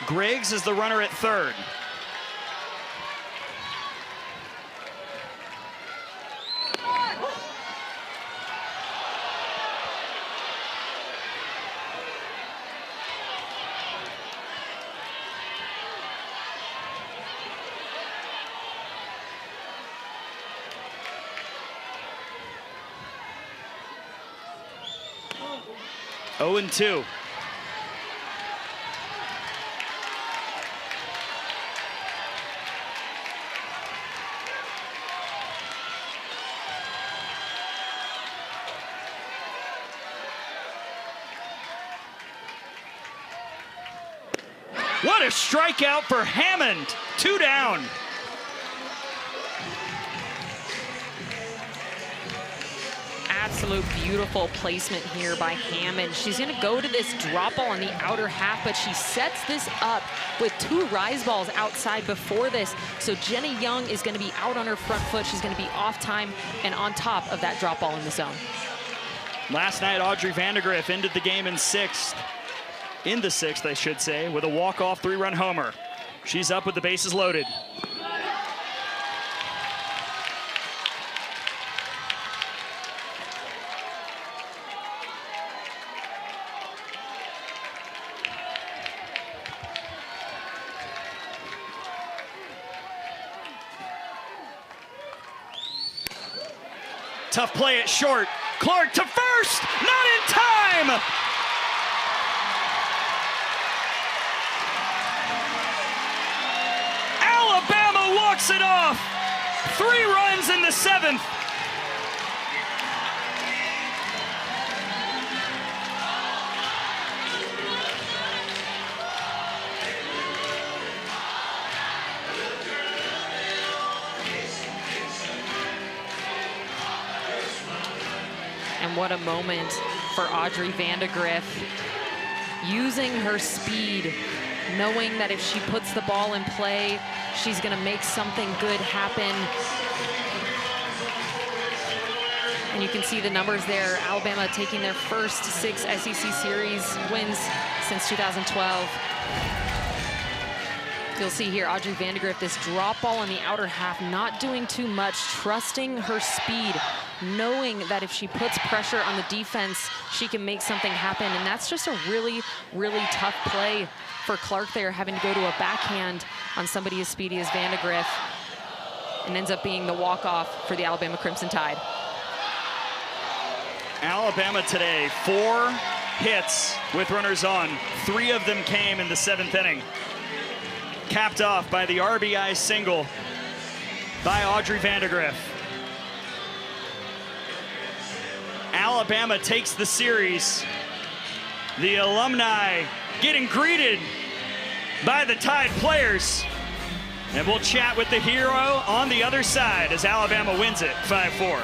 Griggs is the runner at third. Oh and 2. What a strikeout for Hammond. 2 down. Absolute beautiful placement here by Hammond. She's going to go to this drop ball in the outer half, but she sets this up with 2 rise balls outside before this. So Jenna Young is going to be out on her front foot. She's going to be off time and on top of that drop ball in the zone. Last night, Audrey Vandegrift ended the game in the sixth, I should say, with a walk-off 3-run homer. She's up with the bases loaded. Tough play at short. Clark to first, not in time! Alabama walks it off. 3 runs in the 7th. And what a moment for Audrey Vandegrift, using her speed, knowing that if she puts the ball in play, she's going to make something good happen. And you can see the numbers there. Alabama taking their first 6 SEC Series wins since 2012. You'll see here Audrey Vandegrift, this drop ball in the outer half, not doing too much, trusting her speed, knowing that if she puts pressure on the defense, she can make something happen. And that's just a really, really tough play for Clark there, having to go to a backhand on somebody as speedy as Vandegrift, and ends up being the walk-off for the Alabama Crimson Tide. Alabama today, 4 hits with runners on. 3 of them came in the 7th inning. Capped off by the RBI single by Audrey Vandegrift. Alabama takes the series The alumni getting greeted by the Tide players. And we'll chat with the hero on the other side as Alabama wins it 5-4.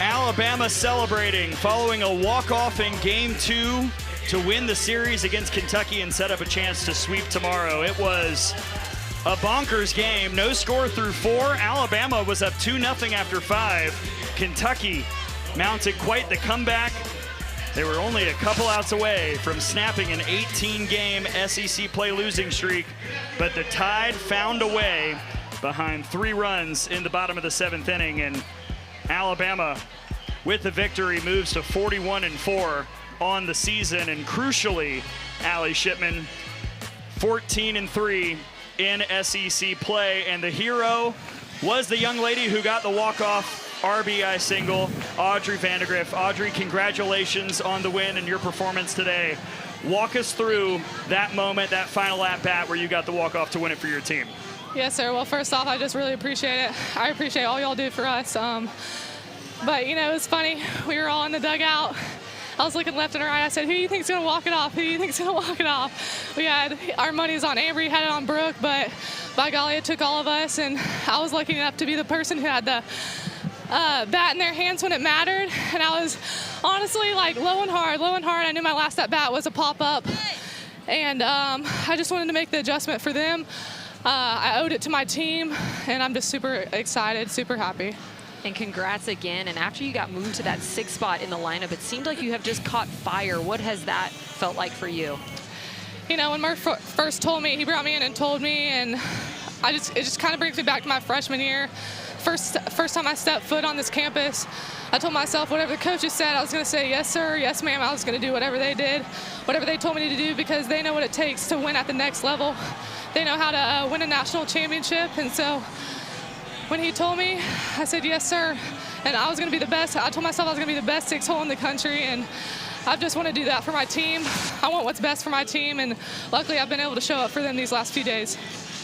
Alabama celebrating following a walk-off in Game 2 to win the series against Kentucky and set up a chance to sweep tomorrow. It was a bonkers game. No score through 4. Alabama was up 2-0 after 5. Kentucky mounted quite the comeback. They were only a couple outs away from snapping an 18-game SEC play losing streak, but the Tide found a way behind 3 runs in the bottom of the 7th inning, and Alabama, with the victory, moves to 41-4 on the season. And crucially, Allie Shipman, 14-3 in SEC play. And the hero was the young lady who got the walk-off RBI single, Audrey Vandegrift. Audrey, congratulations on the win and your performance today. Walk us through that moment, that final at-bat where you got the walk-off to win it for your team. Yes, sir. Well, first off, I just really appreciate it. I appreciate all y'all do for us. But, you know, it was funny. We were all in the dugout. I was looking left and right. I said, who do you think's going to walk it off? Who do you think's going to walk it off? We had our money's on Ambry, had it on Brooke, but by golly, it took all of us. And I was lucky enough to be the person who had the bat in their hands when it mattered. And I was honestly like low and hard. I knew my last at bat was a pop-up. And I just wanted to make the adjustment for them. I owed it to my team, and I'm just super excited, super happy. And congrats again. And after you got moved to that 6th spot in the lineup, it seemed like you have just caught fire. What has that felt like for you? You know, when Murph first told me, he brought me in and told me, and it just kind of brings me back to my freshman year. First time I stepped foot on this campus, I told myself whatever the coaches said, I was going to say yes, sir, yes, ma'am. I was going to do whatever they did, whatever they told me to do, because they know what it takes to win at the next level. They know how to win a national championship. And so when he told me, I said, yes, sir. And I was going to be the best. I told myself I was going to be the best 6-hole in the country. And I just want to do that for my team. I want what's best for my team. And luckily, I've been able to show up for them these last few days.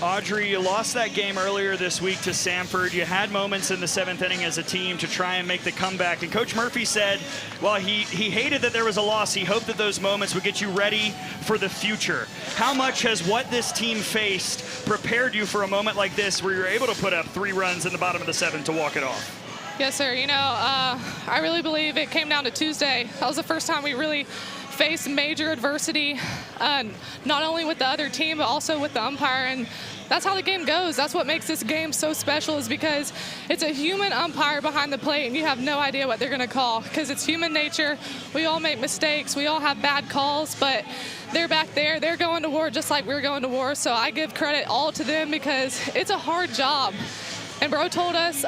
Audrey, you lost that game earlier this week to Samford. You had moments in the 7th inning as a team to try and make the comeback. And Coach Murphy said, well, he hated that there was a loss. He hoped that those moments would get you ready for the future. How much has what this team faced prepared you for a moment like this where you're able to put up 3 runs in the bottom of the 7th to walk it off? Yes, sir. You know, I really believe it came down to Tuesday. That was the first time we really faced major adversity, not only with the other team, but also with the umpire. And that's how the game goes. That's what makes this game so special, is because it's a human umpire behind the plate, and you have no idea what they're going to call, because it's human nature. We all make mistakes. We all have bad calls, but they're back there. They're going to war just like we're going to war. So I give credit all to them, because it's a hard job. And Bro told us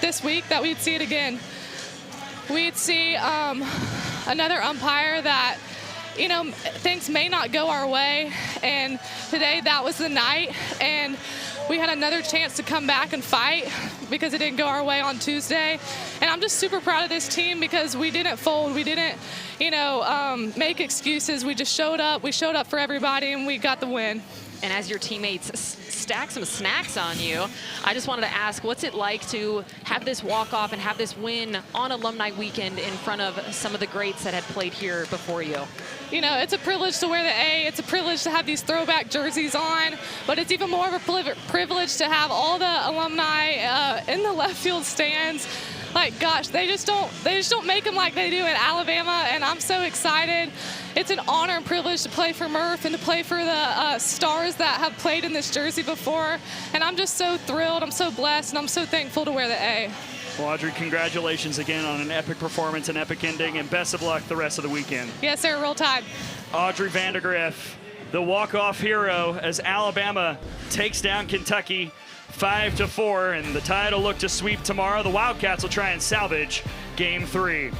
this week that we'd see it again. We'd see another umpire that, you know, things may not go our way, and today that was the night, and we had another chance to come back and fight because it didn't go our way on Tuesday. And I'm just super proud of this team, because we didn't fold. We didn't, you know, make excuses. We just showed up. We showed up for everybody, and we got the win. And as your teammates stack some snacks on you, I just wanted to ask, what's it like to have this walk-off and have this win on Alumni Weekend in front of some of the greats that had played here before you? You know, it's a privilege to wear the A. It's a privilege to have these throwback jerseys on, but it's even more of a privilege to have all the alumni in the left field stands. Like, gosh, they just don't make them like they do in Alabama, and I'm so excited. It's an honor and privilege to play for Murph and to play for the stars that have played in this jersey before, and I'm just so thrilled. I'm so blessed, and I'm so thankful to wear the A. Well, Audrey, congratulations again on an epic performance, an epic ending, and best of luck the rest of the weekend. Yes, sir. Roll Tide. Audrey Vandergriff, the walk-off hero, as Alabama takes down Kentucky 5-4, and the Tide will look to sweep tomorrow. The Wildcats will try and salvage Game 3.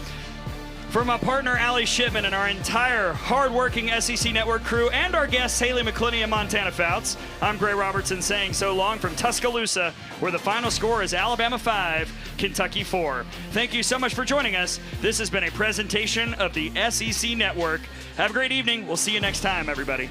For my partner, Allie Shipman, and our entire hard-working SEC Network crew, and our guests, Haley McClinney and Montana Fouts, I'm Gray Robertson saying so long from Tuscaloosa, where the final score is Alabama 5, Kentucky 4. Thank you so much for joining us. This has been a presentation of the SEC Network. Have a great evening. We'll see you next time, everybody.